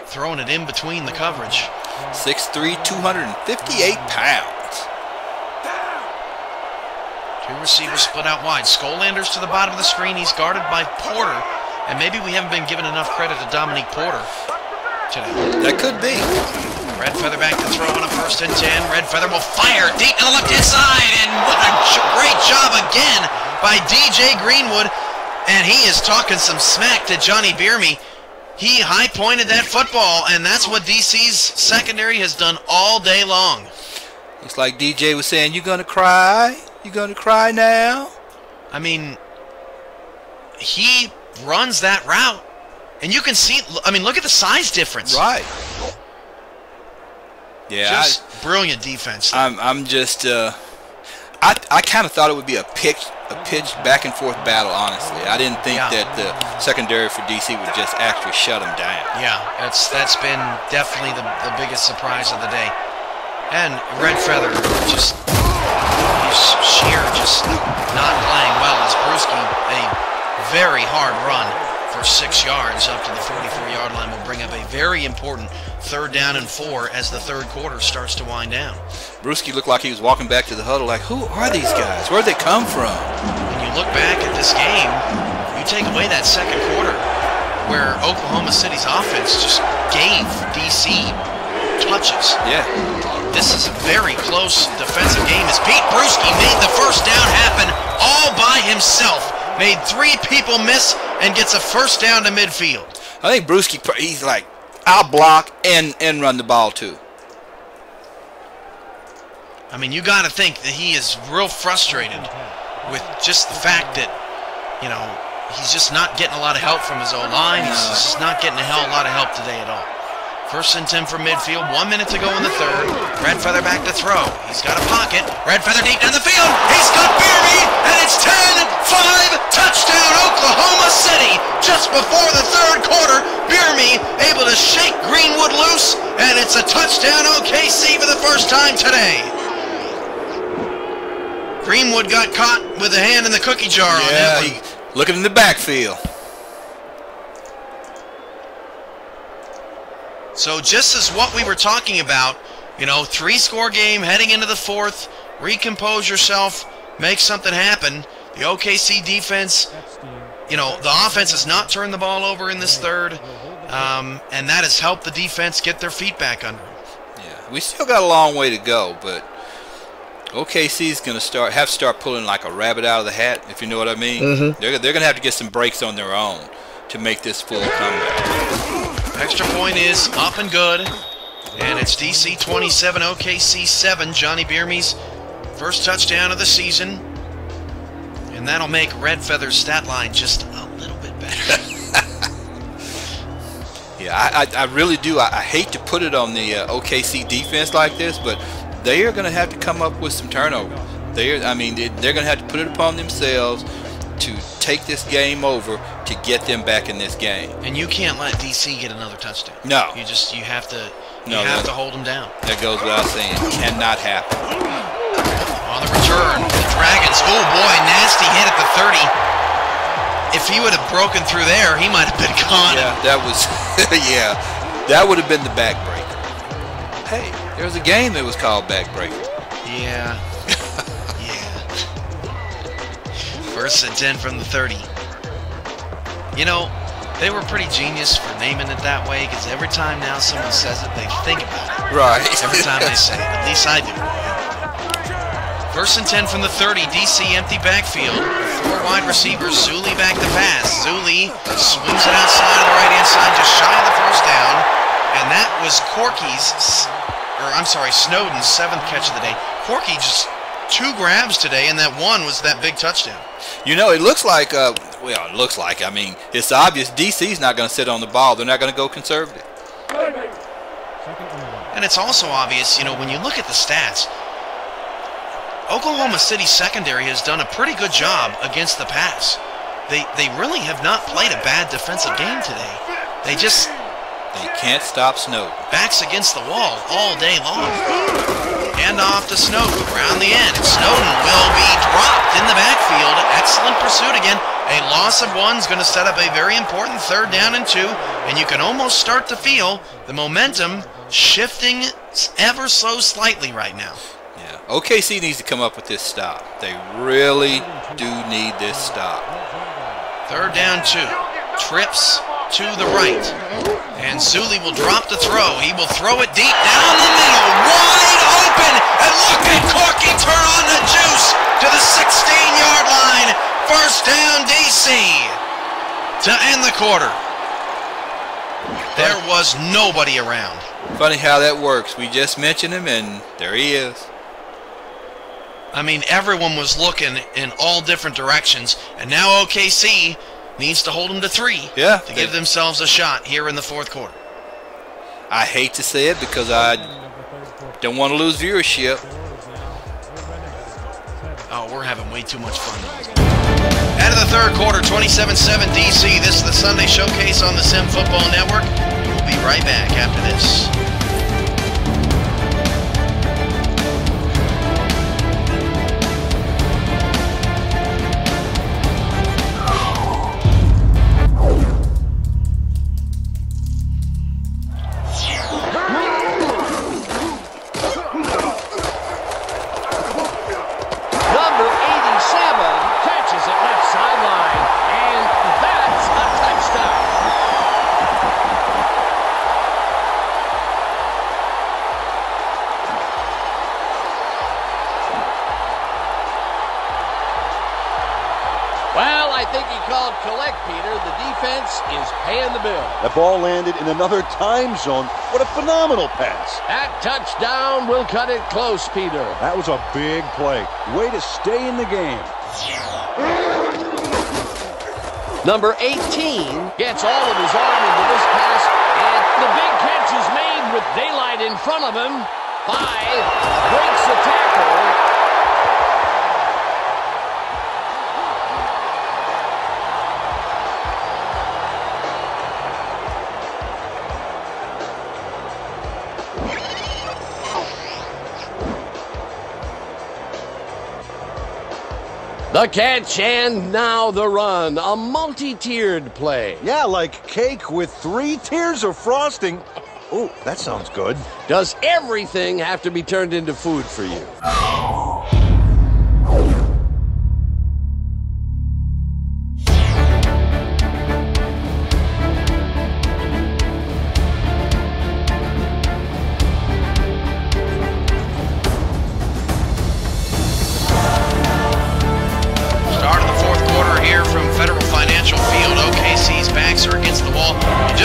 Throwing it in between the coverage. 6'3", 258 pounds. 2 receivers split out wide. Skolander's to the bottom of the screen. He's guarded by Porter. And maybe we haven't been given enough credit to Dominique Porter today. That could be. Red Feather back to throw on a 1st and 10. Red Feather will fire deep to the left-hand side. And what a great job again by DJ Greenwood. And he is talking some smack to Johnny Bierme. He high-pointed that football, and that's what DC's secondary has done all day long. Looks like DJ was saying, "You gonna cry? You gonna cry now?" I mean, he runs that route, and you can see. I mean, look at the size difference. Right. Yeah. Just brilliant defense. I'm just. I kind of thought it would be a pitched back and forth battle. Honestly, I didn't think that the secondary for DC would just actually shut them down. Yeah, that's been definitely the biggest surprise of the day. And Red Feather just not playing well as Brewski, a very hard run for 6 yards up to the 44-yard line will bring up a very important 3rd down and 4 as the 3rd quarter starts to wind down. Brewski looked like he was walking back to the huddle like, who are these guys? Where'd they come from? When you look back at this game, you take away that 2nd quarter where Oklahoma City's offense just gave DC touches. Yeah. This is a very close defensive game as Pete Brewski made the 1st down happen all by himself. Made 3 people miss and gets a 1st down to midfield. I think Brewski, he's like, I'll block and run the ball too. I mean, you got to think that he is real frustrated with just the fact that, he's just not getting a lot of help from his O-line. He's just not getting a lot of help today at all. 1st and 10 from midfield. 1 minute to go in the third. Red Feather back to throw. He's got a pocket. Red Feather deep down the field. He's got Beerme, and it's 10-5. Touchdown, Oklahoma City. Just before the third quarter, Beerme able to shake Greenwood loose, and it's a touchdown OKC for the first time today. Greenwood got caught with a hand in the cookie jar on that one. Looking in the backfield. So just as what we were talking about, you know, 3-score game heading into the fourth, recompose yourself, make something happen. The OKC defense, you know, the offense has not turned the ball over in this third, and that has helped the defense get their feet back under them. Yeah, we still got a long way to go, but OKC is going to have to start pulling like a rabbit out of the hat, if you know what I mean. They're going to have to get some breaks on their own to make this full comeback. Extra point is up and good, and it's DC 27, OKC 7. Johnny Beerme's first touchdown of the season, and that'll make Red Feather's stat line just a little bit better. Yeah, I really do. I hate to put it on the OKC defense like this, but they are going to have to come up with some turnovers. They're going to have to put it upon themselves to take this game over to get them back in this game. And you can't let DC get another touchdown. No. You have to hold them down. That goes without saying. Cannot happen. On the return, the Dragons. Oh boy, nasty hit at the 30. If he would have broken through there, he might have been gone. Yeah, that was that would have been the backbreaker. Hey, there was a game that was called backbreaker. Yeah. 1st and 10 from the 30. You know, they were pretty genius for naming it that way, because every time now someone says it, they think about it. Right. Every time they say it. At least I do. 1st and 10 from the 30. DC empty backfield. 4 wide receivers. Zuli back to pass. Zuli swings it outside of the right-hand side, just shy of the first down. And that was Snowden's 7th catch of the day. Corky just 2 grabs today, and that one was that big touchdown. You know, it looks like, I mean, it's obvious DC's not going to sit on the ball. They're not going to go conservative. And it's also obvious, you know, when you look at the stats, Oklahoma City secondary has done a pretty good job against the pass. They really have not played a bad defensive game today. They can't stop Snowden. Backs against the wall all day long. Hand off to Snowden around the end. And Snowden will be dropped in the backfield. Excellent pursuit again. A loss of 1 is going to set up a very important 3rd down and 2. And you can almost start to feel the momentum shifting ever so slightly right now. Yeah, OKC needs to come up with this stop. They really do need this stop. 3rd down 2. Trips to the right. And Zuli will drop the throw. He will throw it deep down the middle. Wide open. And look at Corky turn on the juice to the 16-yard line. 1st down DC to end the quarter. There was nobody around. Funny how that works. We just mentioned him, and there he is. I mean, everyone was looking in all different directions. And now OKC needs to hold them to 3 to give themselves a shot here in the 4th quarter. I hate to say it because I don't want to lose viewership. Oh, we're having way too much fun. Out of the 3rd quarter, 27-7 DC. This is the Sunday Showcase on the Sim Football Network. We'll be right back after this. The ball landed in another time zone. What a phenomenal pass. That touchdown will cut it close, Peter. That was a big play. Way to stay in the game. Number 18 gets all of his arm into this pass, and the big catch is made with daylight in front of him. 5 breaks the tackle. The catch and now the run, a multi-tiered play. Yeah, like cake with 3 tiers of frosting. Oh, that sounds good. Does everything have to be turned into food for you?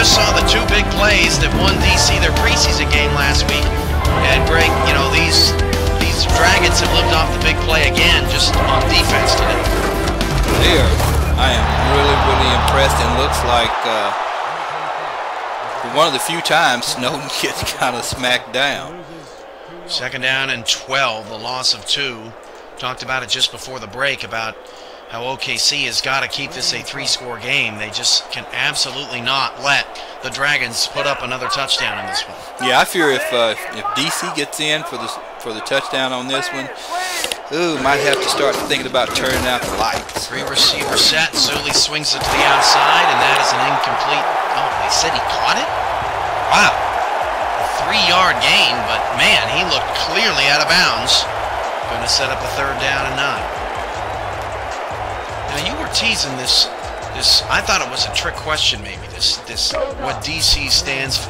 Saw the 2 big plays that won DC their preseason game last week. And Greg, you know, these Dragons have lived off the big play again just on defense today. There, I am really impressed, and looks like one of the few times Snowden gets kind of smacked down. 2nd down and 12, the loss of 2. Talked about it just before the break about how OKC has got to keep this a 3-score game. They just can absolutely not let the Dragons put up another touchdown in this one. Yeah, I fear if DC gets in for the touchdown on this one, ooh, might have to start thinking about turning out the lights. 3 receiver set. Zuli swings it to the outside, and that is an incomplete. Oh, they said he caught it? Wow. A 3-yard gain, but man, he looked clearly out of bounds. Going to set up a 3rd down and 9. Now, you were teasing this. I thought it was a trick question, maybe. This what DC stands for.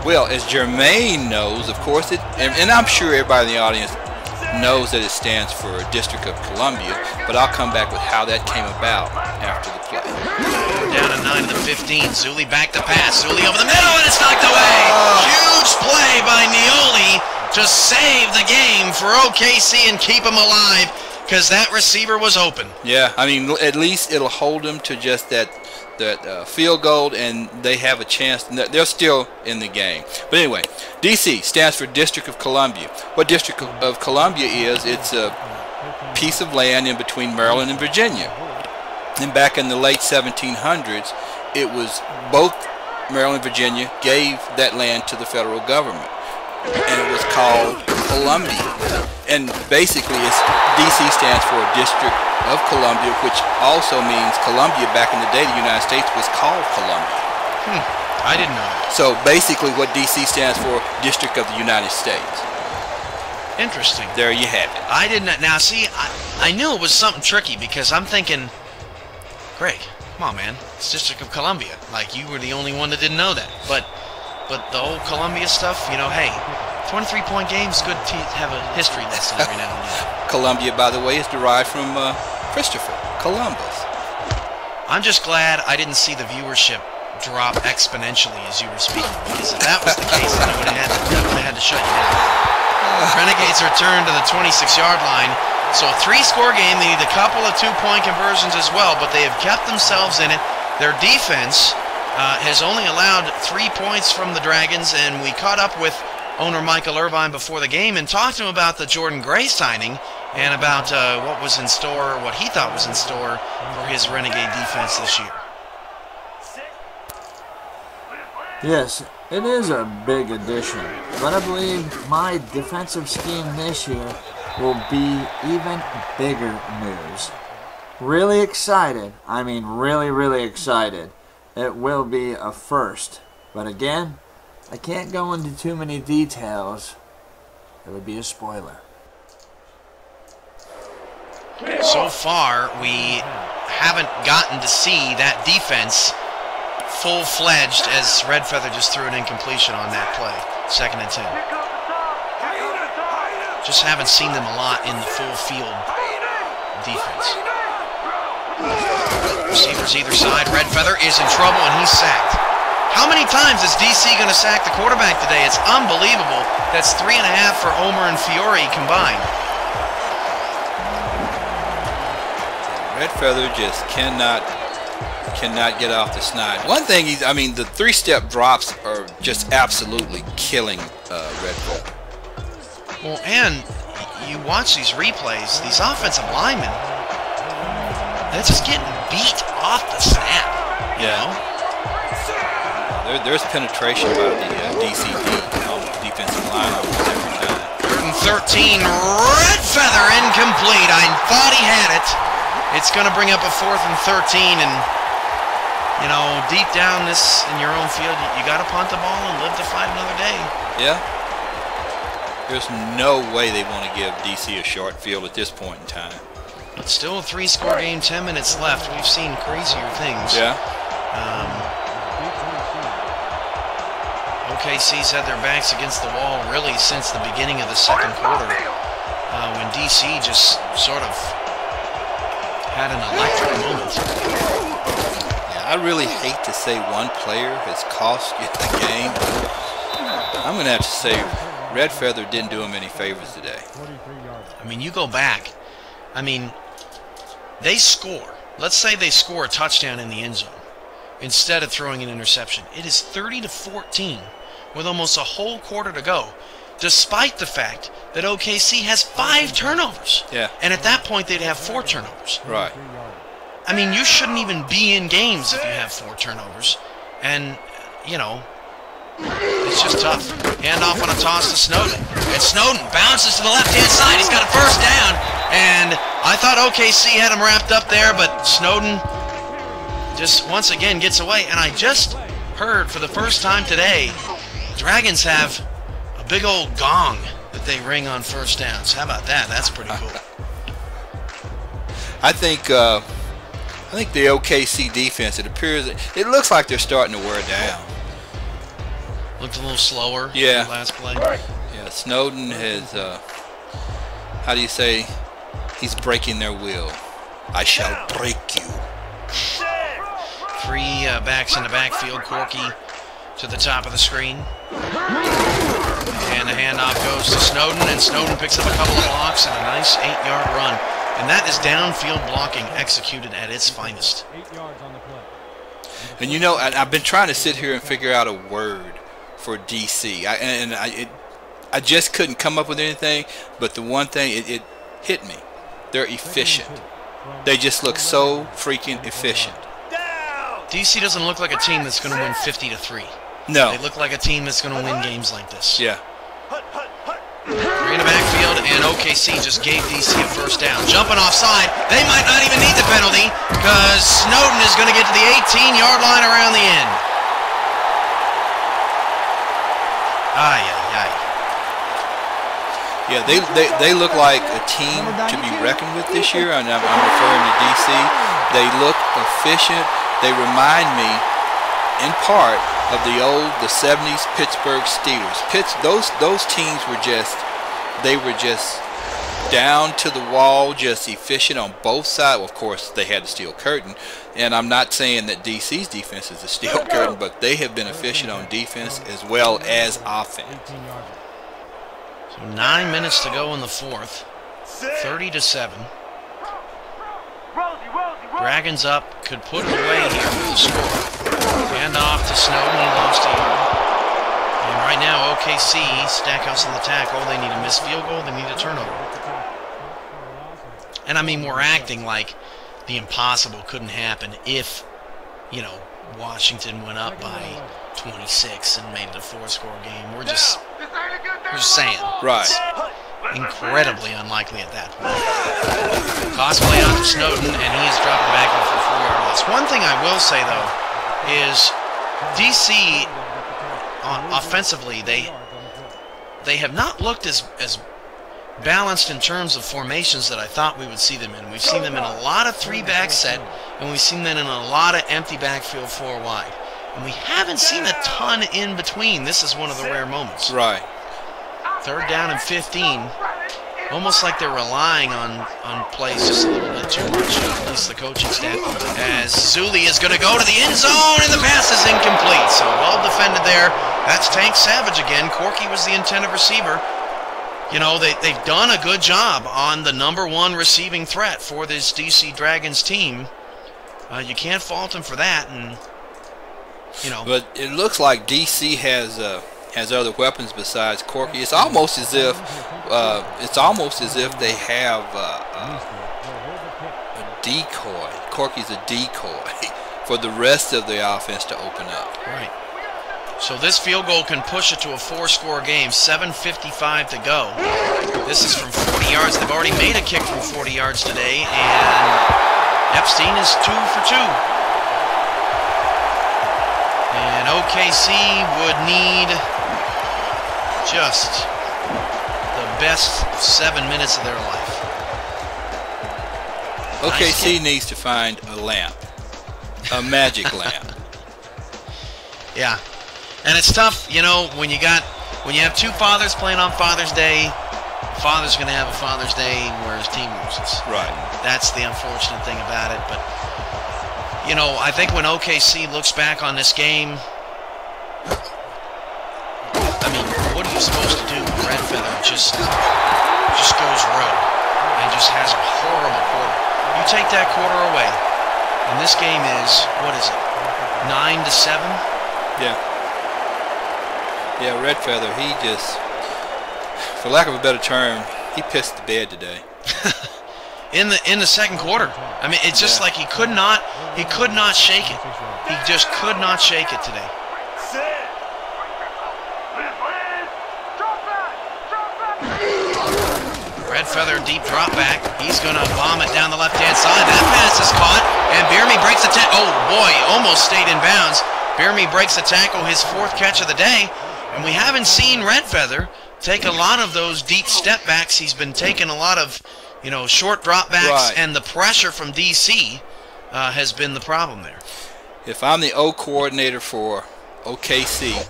Well, as Jermaine knows, of course, and I'm sure everybody in the audience knows that it stands for District of Columbia. But I'll come back with how that came about after the play. Down to 9 to the 15. Zuli back to pass. Zuli over the middle, and it's knocked away. Huge play by Nioli to save the game for OKC and keep them alive, because that receiver was open. Yeah, I mean, at least it'll hold them to just that field goal, and they have a chance. They're still in the game. But anyway, DC stands for District of Columbia. What District of Columbia is, it's a piece of land in between Maryland and Virginia. And back in the late 1700s, it was both Maryland and Virginia gave that land to the federal government. And it was called Columbia. And basically, DC stands for District of Columbia, which also means Columbia. Back in the day, the United States was called Columbia. I didn't know that. So basically, what DC stands for, District of the United States. Interesting. There you have it. I didn't. Now, see, I knew it was something tricky, because I'm thinking, Greg, come on, man, it's District of Columbia. Like, you were the only one that didn't know that. But the whole Columbia stuff, you know, hey, 23-point games, good to have a history lesson every now and then. Columbia, by the way, is derived from Christopher Columbus. I'm just glad I didn't see the viewership drop exponentially as you were speaking, because if that was the case, then I would have had to shut you down. Renegades return to the 26-yard line. So a 3-score game. They need a couple of 2-point conversions as well, but they have kept themselves in it. Their defense has only allowed 3 points from the Dragons, and we caught up with owner Michael Irvine before the game and talked to him about the Jordan Gray signing and about what was in store, what he thought was in store for his Renegade defense this year. Yes, it is a big addition, but I believe my defensive scheme this year will be even bigger news. Really excited. I mean, really excited. It will be a first. But again, I can't go into too many details. It would be a spoiler. So far, we haven't gotten to see that defense full-fledged, as Red Feather just threw an incompletion on that play. 2nd and 10. Just haven't seen them a lot in the full field defense. Receivers either side. Red Feather is in trouble, and he's sacked. How many times is DC going to sack the quarterback today? It's unbelievable. That's 3.5 for Omer and Fiore combined. Red Feather just cannot cannot get off the snide. One thing, I mean, the three-step drops are just absolutely killing Redford. Well, and you watch these replays, these offensive linemen, they're just getting beat off the snap. You know? There's penetration by the DCD defensive line almost every time. 13, Red Feather incomplete. I thought he had it. It's going to bring up a 4th and 13, and you know, deep down this in your own field, you got to punt the ball and live to fight another day. Yeah. There's no way they want to give DC a short field at this point in time. It's still a 3-score game, 10 minutes left. We've seen crazier things. Yeah. OKC's had their backs against the wall really since the beginning of the second quarter, when DC just sort of had an electric moment. Yeah, I really hate to say one player has cost you the game. I'm going to have to say Red Feather didn't do him any favors today. I mean, you go back. I mean, they score. Let's say they score a touchdown in the end zone instead of throwing an interception. It is 30-14 with almost a whole quarter to go, despite the fact that OKC has 5 turnovers. Yeah. And at that point, they'd have 4 turnovers. Right. I mean, you shouldn't even be in games if you have 4 turnovers. And, you know, it's just tough. Handoff on a toss to Snowden. And Snowden bounces to the left-hand side. He's got a first down. And I thought OKC had him wrapped up there, but Snowden just once again gets away. And I just heard for the first time today, Dragons have a big old gong that they ring on first downs. How about that? That's pretty cool. I think the OKC defense, it looks like they're starting to wear down. Looked a little slower. Yeah. In the last play. Yeah. Snowden has. How do you say? He's breaking their will. I shall break you. 3 backs in the backfield. Corky to the top of the screen. And the handoff goes to Snowden, and Snowden picks up a couple of blocks and a nice 8-yard run. And that is downfield blocking executed at its finest. 8 yards on the play. And you know, I've been trying to sit here and figure out a word for DC. I just couldn't come up with anything, but the one thing, it hit me. They're efficient. They just look so freaking efficient. DC doesn't look like a team that's going to win 50-3. No. They look like a team that's going to win games like this. Yeah. 3 in the backfield, and OKC just gave DC a first down. Jumping offside, they might not even need the penalty because Snowden is going to get to the 18-yard line around the end. Yeah, they look like a team to be reckoned with this year, and I'm referring to DC. They look efficient. They remind me, in part, of the 70s Pittsburgh Steelers. Those teams were just down to the wall, just efficient on both sides. Well, of course, they had the steel curtain, and I'm not saying that DC's defense is a steel curtain, but they have been efficient on defense as well as offense. So 9 minutes to go in the fourth. 30-7. Dragons up, could put it away here with the score. Hand off to Snowden, he lost a yard. And right now, OKC, Stackhouse in the tackle, they need a missed field goal, they need a turnover. And I mean, we're acting like the impossible couldn't happen if, you know, Washington went up by 26 and made it a 4-score game. We're just saying. Right. It's incredibly unlikely at that point. Toss play on to Snowden, and he is dropping back in for a 4-yard loss. One thing I will say, though, is DC, offensively, they have not looked as balanced in terms of formations that I thought we would see them in. We've seen them in a lot of 3-back set, and we've seen them in a lot of empty backfield 4 wide. And we haven't seen a ton in between. This is one of the rare moments. Right. 3rd down and 15. Almost like they're relying on plays just a little bit too much, at least the coaching staff. As Zuli is going to go to the end zone, and the pass is incomplete. So well defended there. That's Tank Savage again. Corky was the intended receiver. You know, they've done a good job on the #1 receiving threat for this DC Dragons team. You can't fault him for that, and you know. But it looks like DC has other weapons besides Corky. It's almost as if they have a decoy. Corky's a decoy for the rest of the offense to open up. Right. So this field goal can push it to a 4-score game. 7:55 to go. This is from 40 yards. They've already made a kick from 40 yards today, and Epstein is 2 for 2. And OKC would need just the best 7 minutes of their life. OKC needs to find a lamp, a magic lamp. Yeah, and it's tough, you know, when you have two fathers playing on Father's Day. The father's going to have a Father's Day where his team loses. Right. That's the unfortunate thing about it. But you know, I think when OKC looks back on this game, I mean, what are you supposed to do? Red Feather just goes rogue and just has a horrible quarter. You take that quarter away, and this game is, what is it, 9-7? Yeah. Yeah, Red Feather, he just, for lack of a better term, he pissed the bed today. in the second quarter. I mean, it's just like he could not shake it. He just could not shake it today. Red Feather deep drop back. He's going to bomb it down the left-hand side. That pass is caught, and Bierme breaks the tackle. Oh, boy, almost stayed in bounds. Bierme breaks the tackle, his 4th catch of the day. And we haven't seen Red Feather take a lot of those deep step backs. He's been taking a lot of, you know, short drop backs, right. And the pressure from DC has been the problem there. If I'm the O coordinator for OKC,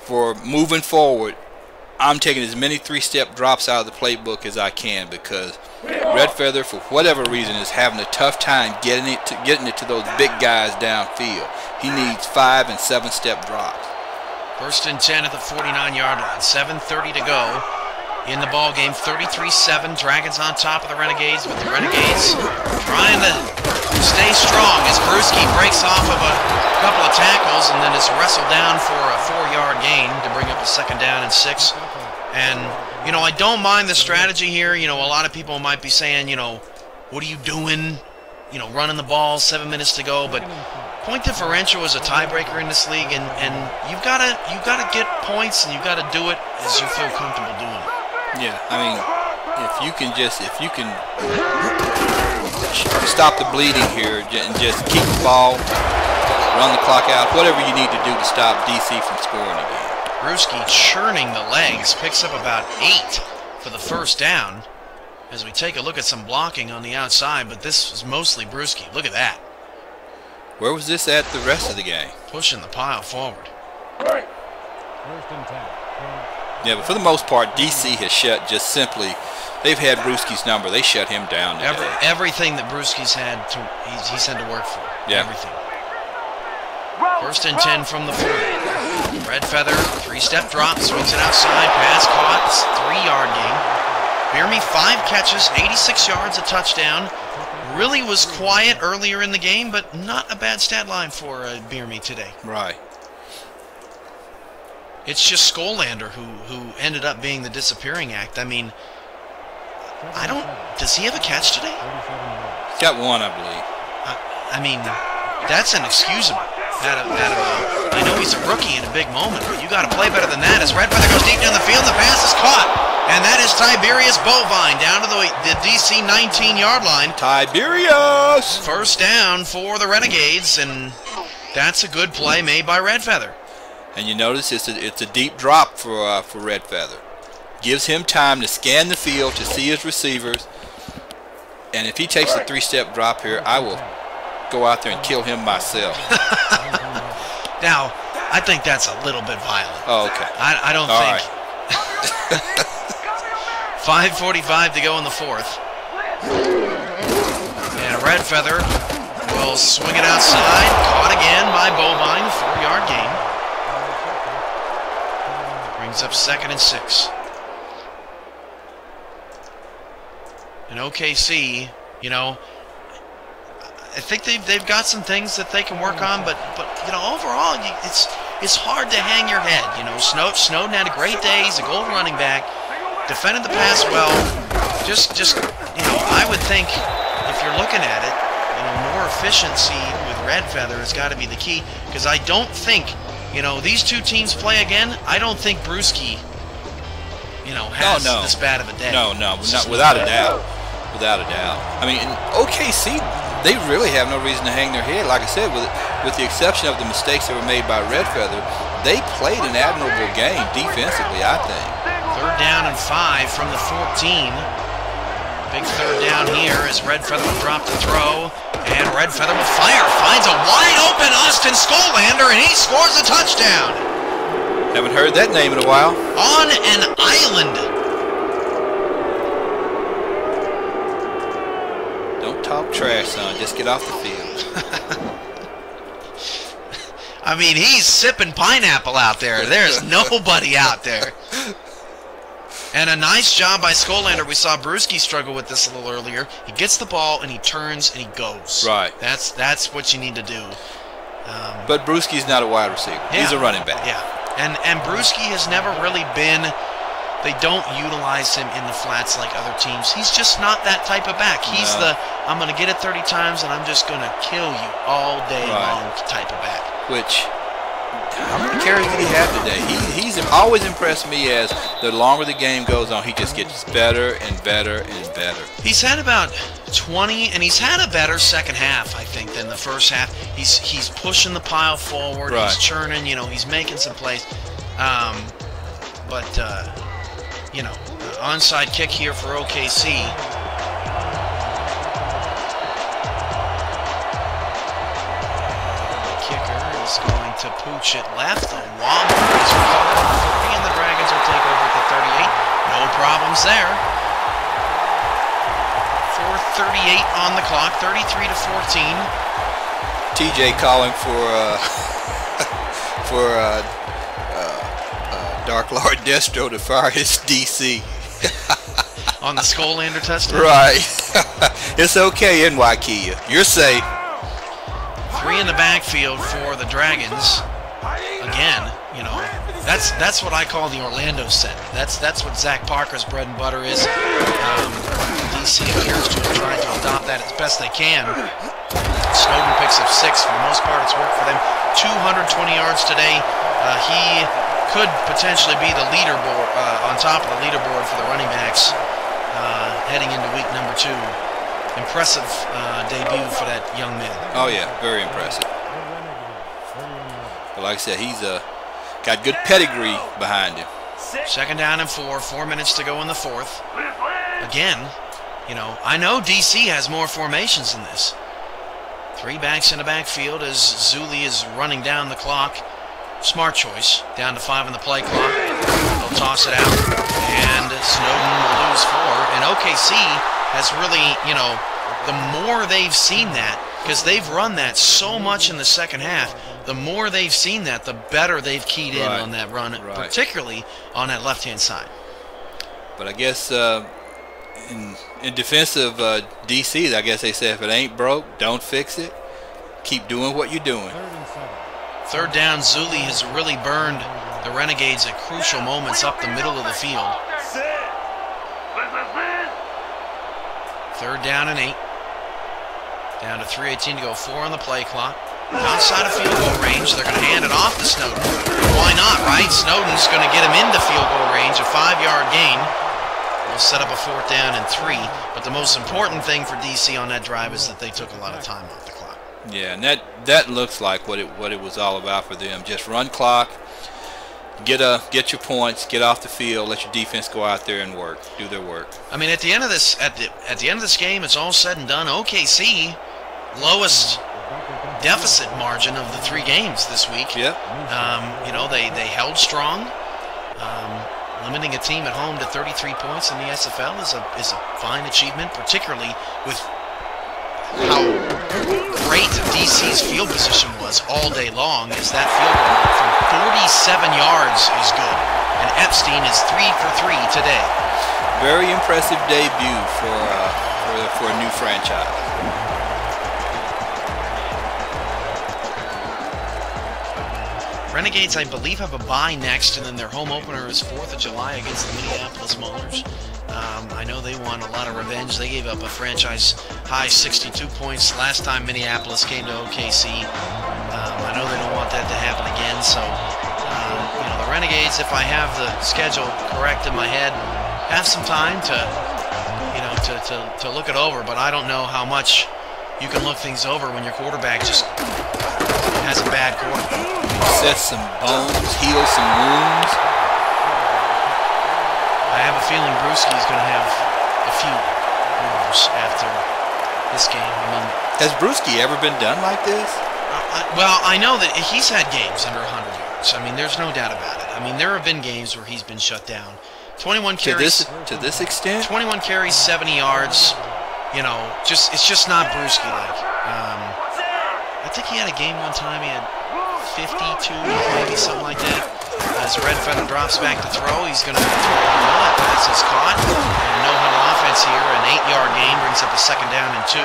for moving forward, I'm taking as many 3-step drops out of the playbook as I can, because Red Feather, for whatever reason, is having a tough time getting it to those big guys downfield. He needs 5- and 7-step drops. 1st and 10 at the 49-yard line. 7:30 to go in the ball game. 33-7. Dragons on top of the Renegades, but the Renegades trying to stay strong as Brewski breaks off of a couple of tackles and then is wrestled down for a 4-yard gain to bring up a 2nd down and 6. And, you know, I don't mind the strategy here. You know, a lot of people might be saying, you know, what are you doing? You know, running the ball, 7 minutes to go. But point differential is a tiebreaker in this league, and you've got to get points, and you've got to do it as you feel comfortable doing it. Yeah, I mean, if you can stop the bleeding here and just keep the ball, run the clock out, whatever you need to do to stop DC from scoring again. Brewski churning the legs, picks up about 8 for the 1st down as we take a look at some blocking on the outside, but this is mostly Brewski. Look at that. Where was this at the rest of the game? Pushing the pile forward. 1st and 10. Yeah, but for the most part, DC has shut just simply. They've had Brewski's number. They shut him down today. Everything that Brewski's had, he's had to work for. Yeah. Everything. 1st and 10 from the 40. Red Feather, 3-step drop, swings it outside, pass caught, 3-yard gain. Bierme, 5 catches, 86 yards, a touchdown. Really was quiet earlier in the game, but not a bad stat line for Bierme today. Right. It's just Skolander who ended up being the disappearing act. I mean, does he have a catch today? He's got one, I believe. I mean, that's inexcusable. I know he's a rookie in a big moment, but you got to play better than that. As Red Feather goes deep down the field, the pass is caught. And that is Tiberius Bovine down to the DC 19-yard line. Tiberius! 1st down for the Renegades, and that's a good play made by Red Feather. And you notice it's a deep drop for Red Feather. Gives him time to scan the field to see his receivers. And if he takes a 3-step drop here, I will go out there and kill him myself. Now, I think that's a little bit violent. Oh, okay. I don't think. Right. 5:45 to go in the 4th. And Red Feather will swing it outside. Caught again by Bovine. 4-yard gain. Brings up 2nd and 6. And OKC, you know, I think they've got some things that they can work on, but you know, overall, it's hard to hang your head. You know, Snowden had a great day. He's a gold running back, defended the pass well. Just you know, I would think if you're looking at it, you know, more efficiency with Red Feather has got to be the key, because I don't think, you know, these two teams play again. I don't think Brewski, you know, has this bad of a day. No, not without a doubt. Without a doubt. I mean, in OKC, they really have no reason to hang their head. Like I said, with the exception of the mistakes that were made by Red Feather, they played an admirable game defensively, I think. 3rd down and 5 from the 14. Big 3rd down here as Red Feather will drop the throw. And Red Feather with fire finds a wide open Austin Skolander, and he scores a touchdown. Haven't heard that name in a while. On an island. Don't talk trash, son. Just get off the field. I mean, he's sipping pineapple out there. There's nobody out there. And a nice job by Skolander. We saw Brewski struggle with this a little earlier. He gets the ball and he turns and he goes. Right. That's what you need to do. But Brewski's not a wide receiver. Yeah. He's a running back. Yeah. And Brewski has never really been. They don't utilize him in the flats like other teams. He's just not that type of back. He's the I'm going to get it 30 times and I'm just going to kill you all day long type of back. Which, how many carries did he have today? He's always impressed me as the longer the game goes on, he just gets better and better and better. He's had about 20, and he's had a better second half, I think, than the first half. He's pushing the pile forward. Right. He's churning. You know, he's making some plays. You know, onside kick here for OKC. Going to pooch it left. The wobble is recovered at 3, and the Dragons will take over at the 38. No problems there. 4:38 on the clock. 33 to 14. TJ calling for Dark Lord Destro to fire his DC. On the Skolander touchdown. Right. It's okay, NY-Kia. You're safe. 3 in the backfield for the Dragons. Again, you know, that's what I call the Orlando set. That's what Zach Parker's bread and butter is. DC appears to have tried to adopt that as best they can. Snowden picks up 6. For the most part, it's worked for them. 220 yards today. He could potentially be the leaderboard on top of the leaderboard for the running backs heading into week number 2. Impressive debut for that young man. Oh yeah, very impressive. But like I said, he's got good pedigree behind him. 2nd down and 4. 4 minutes to go in the 4th. Again, you know, I know DC has more formations than this. 3 backs in the backfield as Zuli is running down the clock. Smart choice. Down to 5 in the play clock. They'll toss it out, and Snowden will lose 4. And OKC has really, you know, the more they've seen that, because they've run that so much in the second half, the more they've seen that, the better they've keyed in on that run, particularly on that left-hand side. But I guess in defense of DC, I guess they say if it ain't broke, don't fix it. Keep doing what you're doing. 3rd down, Zuli has really burned the Renegades at crucial moments up the middle of the field. 3rd down and 8. Down to 3:18 to go. 4 on the play clock. Outside of field goal range, they're going to hand it off to Snowden. Why not, right? Snowden's going to get him into field goal range, a 5-yard gain. We'll set up a 4th down and 3. But the most important thing for DC on that drive is that they took a lot of time off the clock. Yeah, and that looks like what it was all about for them. Just run clock, get your points, get off the field, let your defense go out there and do their work. I mean, at the end of this game, it's all said and done. OKC lowest deficit margin of the 3 games this week. Yep. You know, they held strong. Limiting a team at home to 33 points in the SFL is a fine achievement, particularly with how great DC's field position was all day long. Is that field goal from 47 yards is good, and Epstein is 3 for 3 today. Very impressive debut for a new franchise. Renegades, I believe, have a bye next, and then their home opener is 4th of July against the Minneapolis Maulers. I know they want a lot of revenge. They gave up a franchise-high 62 points last time Minneapolis came to OKC. I know they don't want that to happen again, so you know, the Renegades, if I have the schedule correct in my head, have some time to, you know, to look it over, but I don't know how much you can look things over when your quarterback just has a bad quarter. Set some bones, heal some wounds. I have a feeling Brewski's going to have a few moves after this game. I mean, has Brewski ever been done like this? Well, I know that he's had games under 100 yards. I mean, there's no doubt about it. I mean, there have been games where he's been shut down. 21 carries to this extent. 21 carries, 70 yards. You know, it's just not Brewski-like. I think he had a game one time. He had 52, maybe something like that. As Red Feather drops back to throw, he's going to throw a bullet. Pass is caught. And no huddle offense here. An 8-yard gain brings up a 2nd down and 2.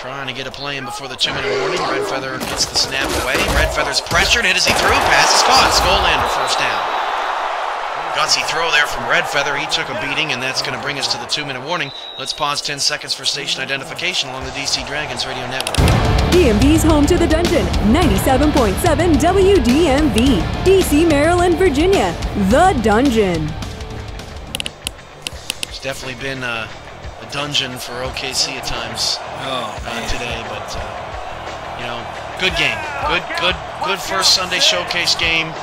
Trying to get a play in before the 2-minute warning. Red Feather gets the snap away. Red Feather's pressured. Hit as he threw. Pass is caught. Skolander, 1st down. Gutsy throw there from Red Feather. He took a beating, and that's going to bring us to the 2-minute warning. Let's pause 10 seconds for station identification along the DC Dragons radio network. DMV's home to the Dungeon, 97.7 WDMV, DC, Maryland, Virginia. The Dungeon. It's definitely been a dungeon for OKC at times today, but you know, good game, good first Sunday showcase game.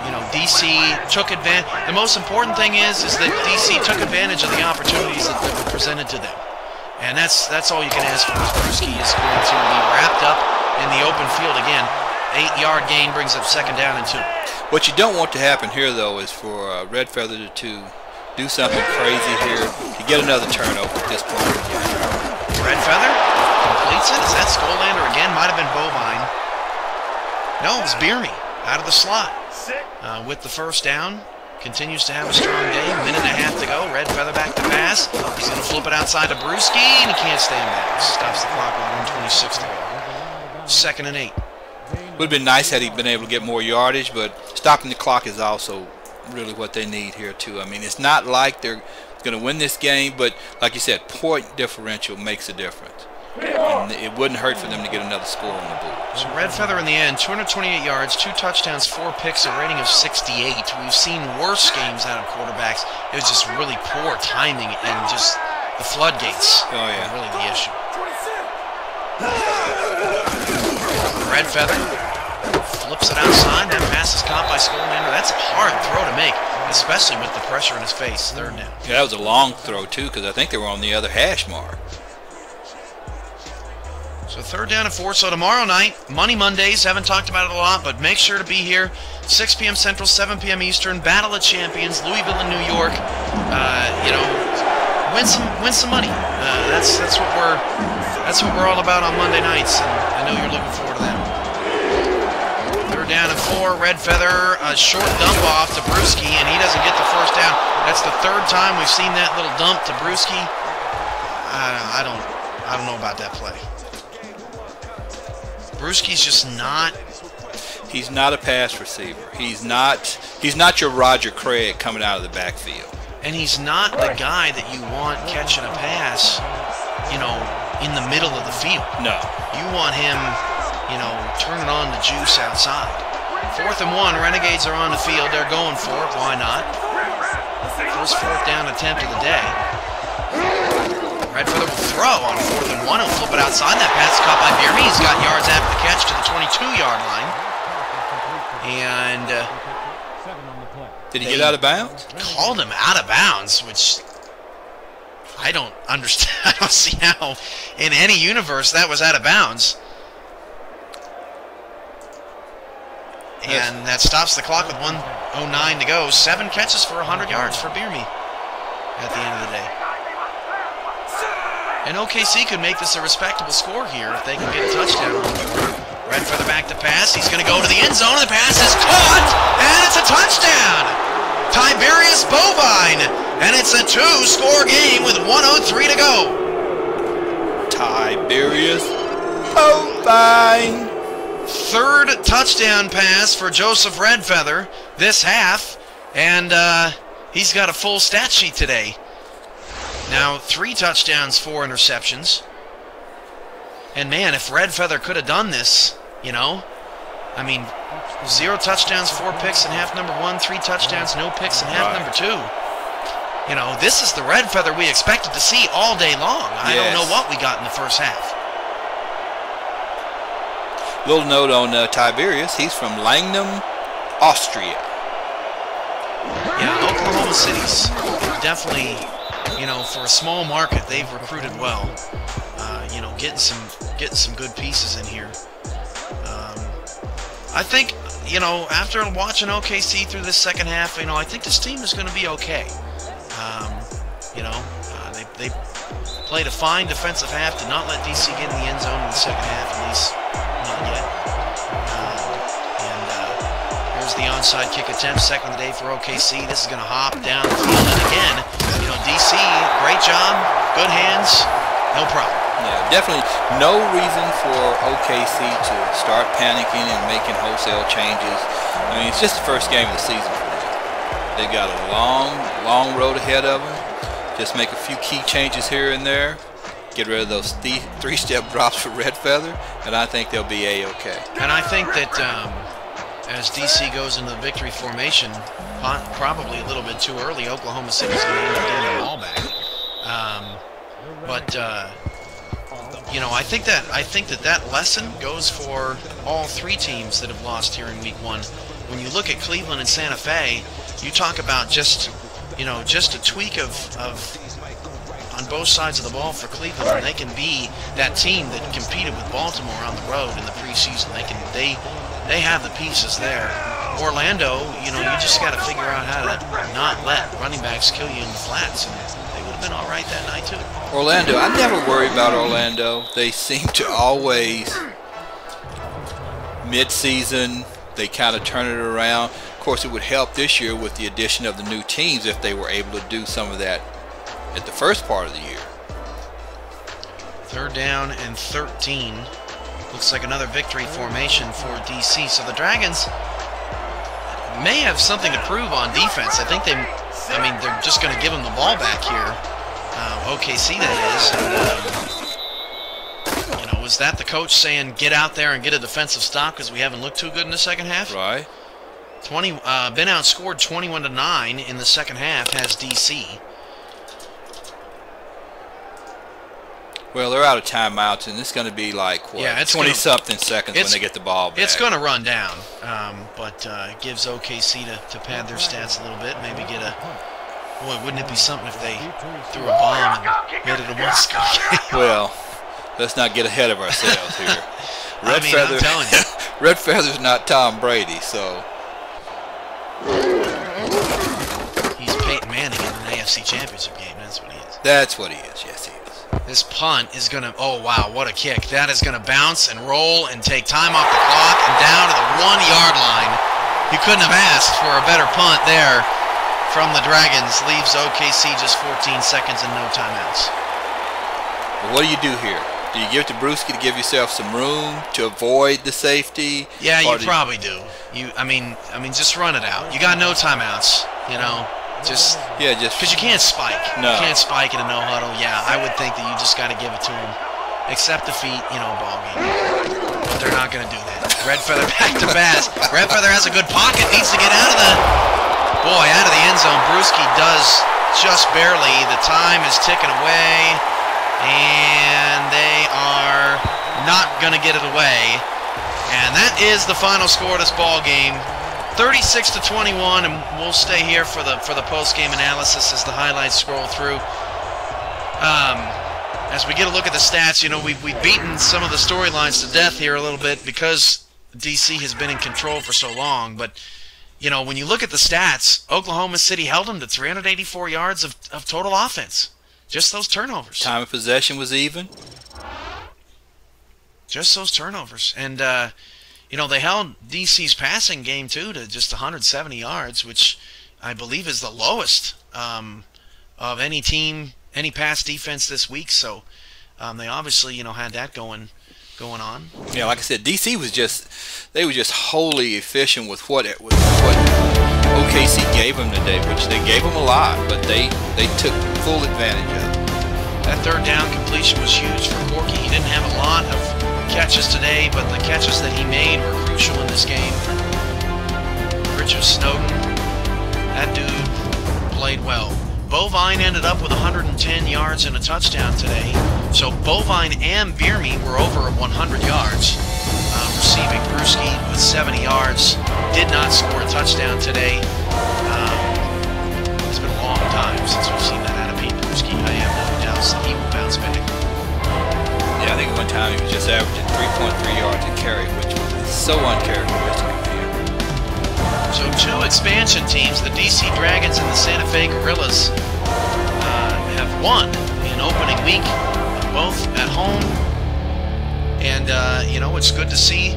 You know, DC took advantage. The most important thing is that DC took advantage of the opportunities that were presented to them, and that's all you can ask for. Brewski is going to be wrapped up in the open field again. 8-yard gain brings up 2nd down and 2. What you don't want to happen here, though, is for Red Feather to do something crazy here to get another turnover at this point. Red Feather completes it. Is that Skolander again? Might have been Bovine. No, it was Bierme out of the slot. With the 1st down, continues to have a strong day. 1.5 minutes to go. Red Feather back to pass. He's going to flip it outside to Brewski, and he can't stand back. Stops the clock with 1:26 to go. 2nd and 8. Would have been nice had he been able to get more yardage, but stopping the clock is also really what they need here too. I mean, it's not like they're going to win this game, but like you said, point differential makes a difference. And it wouldn't hurt for them to get another score on the board. So Red Feather in the end, 228 yards, 2 touchdowns, 4 picks, a rating of 68. We've seen worse games out of quarterbacks. It was just really poor timing and just the floodgates. Oh yeah, really the issue. Red Feather flips it outside. That pass is caught by Skolander. That's a hard throw to make, especially with the pressure in his face. 3rd down. Yeah, that was a long throw too, because I think they were on the other hash mark. So 3rd down and 4. So tomorrow night, Money Mondays, haven't talked about it a lot, but make sure to be here. 6 p.m. Central, 7 p.m. Eastern. Battle of Champions, Louisville and New York. You know, win some money. That's what we're all about on Monday nights, and I know you're looking forward to that. 3rd down and 4. Red Feather, a short dump off to Brewski, and he doesn't get the 1st down. That's the 3rd time we've seen that little dump to Brewski. I don't know about that play. Brewski's just not. He's not a pass receiver. He's not your Roger Craig coming out of the backfield. And he's not the guy that you want catching a pass, you know, in the middle of the field. No. You want him, you know, turning on the juice outside. 4th and 1. Renegades are on the field. They're going for it. Why not? First 4th down attempt of the day. Red Feather will throw on 4th and 1. He'll flip it outside. That pass is caught by Bierme. He's got yards after the catch to the 22-yard line. And did he get out of bounds? Called him out of bounds, which I don't understand. I don't see how in any universe that was out of bounds. And that stops the clock with 1:09 to go. 7 catches for 100 yards for Bierme at the end of the day. And OKC could make this a respectable score here if they can get a touchdown. Red Feather back to pass. He's going to go to the end zone. The pass is caught, and it's a touchdown. Tiberius Bovine, and it's a 2-score game with 1:03 to go. Tiberius Bovine. third touchdown pass for Joseph Redfeather this half, and he's got a full stat sheet today. Now, 3 touchdowns, 4 interceptions. And man, if Redfeather could have done this, you know, I mean, 0 touchdowns, 4 picks in half number 1, 3 touchdowns, no picks in half number 2. You know, this is the Redfeather we expected to see all day long. I don't know what we got in the first half. Little note on Tiberius. He's from Langnam, Austria. Yeah, Oklahoma City's definitely, you know, for a small market, they've recruited well. You know, getting some good pieces in here. I think, you know, after watching OKC through this second half, you know, I think this team is going to be okay. You know, they played a fine defensive half, did not let DC get in the end zone in the second half, at least not yet. Here's the onside kick attempt, second of the day for OKC. This is going to hop down the field, and again, you know, DC, great job, good hands, no problem. Yeah, definitely no reason for OKC to start panicking and making wholesale changes. I mean, it's just the first game of the season for them. They've got a long road ahead of them. Just make a few key changes here and there. Get rid of those 3-step drops for Redfeather, and I think they'll be A-okay. And I think that as DC goes into the victory formation, probably a little bit too early, Oklahoma City's going to end up getting the ball back. You know, I think that lesson goes for all 3 teams that have lost here in Week 1. When you look at Cleveland and Santa Fe, you talk about just a tweak of on both sides of the ball for Cleveland, and they can be that team that competed with Baltimore on the road in the preseason. They have the pieces there. Orlando, you know, you just got to figure out how to not let running backs kill you in the flats, and they would have been all right that night too. Orlando, I never worry about Orlando. They seem to always, mid-season, they kind of turn it around. Of course, it would help this year with the addition of the new teams if they were able to do some of that at the first part of the year. 3rd down and 13. Looks like another victory formation for DC. So the Dragons may have something to prove on defense. I think they're just going to give them the ball back here. OKC, that is. And, you know, was that the coach saying, get out there and get a defensive stop because we haven't looked too good in the second half? Right. Been outscored 21-9 in the second half, has DC. Well, they're out of timeouts, and it's going to be like, what, 20-something seconds when they get the ball back. It's going to run down, but it gives OKC to pad their stats a little bit, maybe get a... Boy, wouldn't it be something if they threw a bomb and made it a one-score game? Well, let's not get ahead of ourselves here. I'm telling you. Redfeather's not Tom Brady, so... He's Peyton Manning in an AFC Championship game, that's what he is. That's what he is, yes he is. This punt is going to, oh wow, what a kick. That is going to bounce and roll and take time off the clock and down to the 1-yard line. You couldn't have asked for a better punt there from the Dragons. Leaves OKC just 14 seconds and no timeouts. Well, what do you do here? Do you give it to Brewski to give yourself some room to avoid the safety? Yeah, you probably do. I mean, just run it out. You got no timeouts, you know. Just because you can't spike. No. You can't spike in a no huddle. Yeah, I would think that you just got to give it to him. Accept defeat, you know, ball game. But they're not going to do that. Redfeather back to pass. Redfeather has a good pocket. Needs to get out of the end zone. Brewski does just barely. The time is ticking away, and they are not going to get it away. And that is the final score of this ball game. 36-21, and we'll stay here for the post-game analysis as the highlights scroll through. As we get a look at the stats, you know, we've beaten some of the storylines to death here a little bit because DC has been in control for so long. But, you know, when you look at the stats, Oklahoma City held them to 384 yards of total offense. Just those turnovers. Time of possession was even. Just those turnovers. And, you know, they held DC's passing game, too, to just 170 yards, which I believe is the lowest of any team, any pass defense this week. So they obviously, you know, had that going going on. Yeah, like I said, DC was they were just wholly efficient with what OKC gave them today, which they gave them a lot, but they took full advantage of it. That third down completion was huge for Corky. He didn't have a lot of catches today, but the catches that he made were crucial in this game. Richard Snowden, that dude played well. Bovine ended up with 110 yards and a touchdown today. So Bovine and Bierme were over 100 yards receiving. Brewski with 70 yards did not score a touchdown today. It's been a long time since we've seen that out of Pete Brewski. I have no doubts that he will bounce back. Yeah, I think one time he was just averaging 3.3 yards a carry, which was so uncharacteristic of him. So two expansion teams, the DC Dragons and the Santa Fe Gorillas, have won in opening week, both at home. And, you know, it's good to see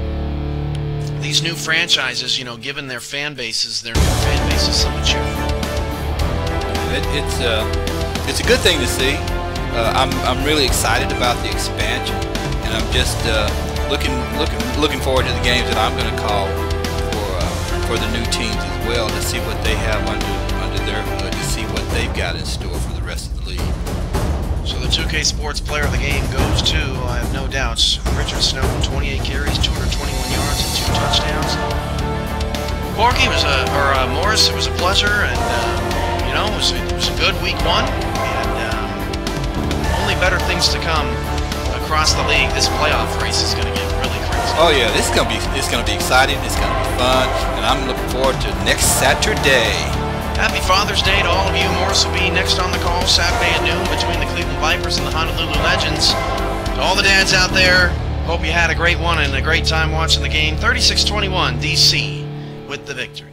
these new franchises, you know, given their fan bases, something cheerful. It's a good thing to see. I'm really excited about the expansion, and I'm just looking forward to the games that I'm going to call for the new teams as well, to see what they have under their hood, to see what they've got in store for the rest of the league. So the 2K Sports Player of the Game goes to, I have no doubts, Richard Snowden, 28 carries, 221 yards, and 2 touchdowns. Corky Morris, it was a pleasure, and you know, it was a good week 1, and only better things to come across the league. This playoff race is going to get really crazy. Oh yeah, it's going to be exciting. It's going to be fun, and I'm looking forward to next Saturday. Happy Father's Day to all of you. Morris will be next on the call Saturday at noon between the Cleveland Vipers and the Honolulu Legends. To all the dads out there, hope you had a great one and a great time watching the game. 36-21, DC with the victory.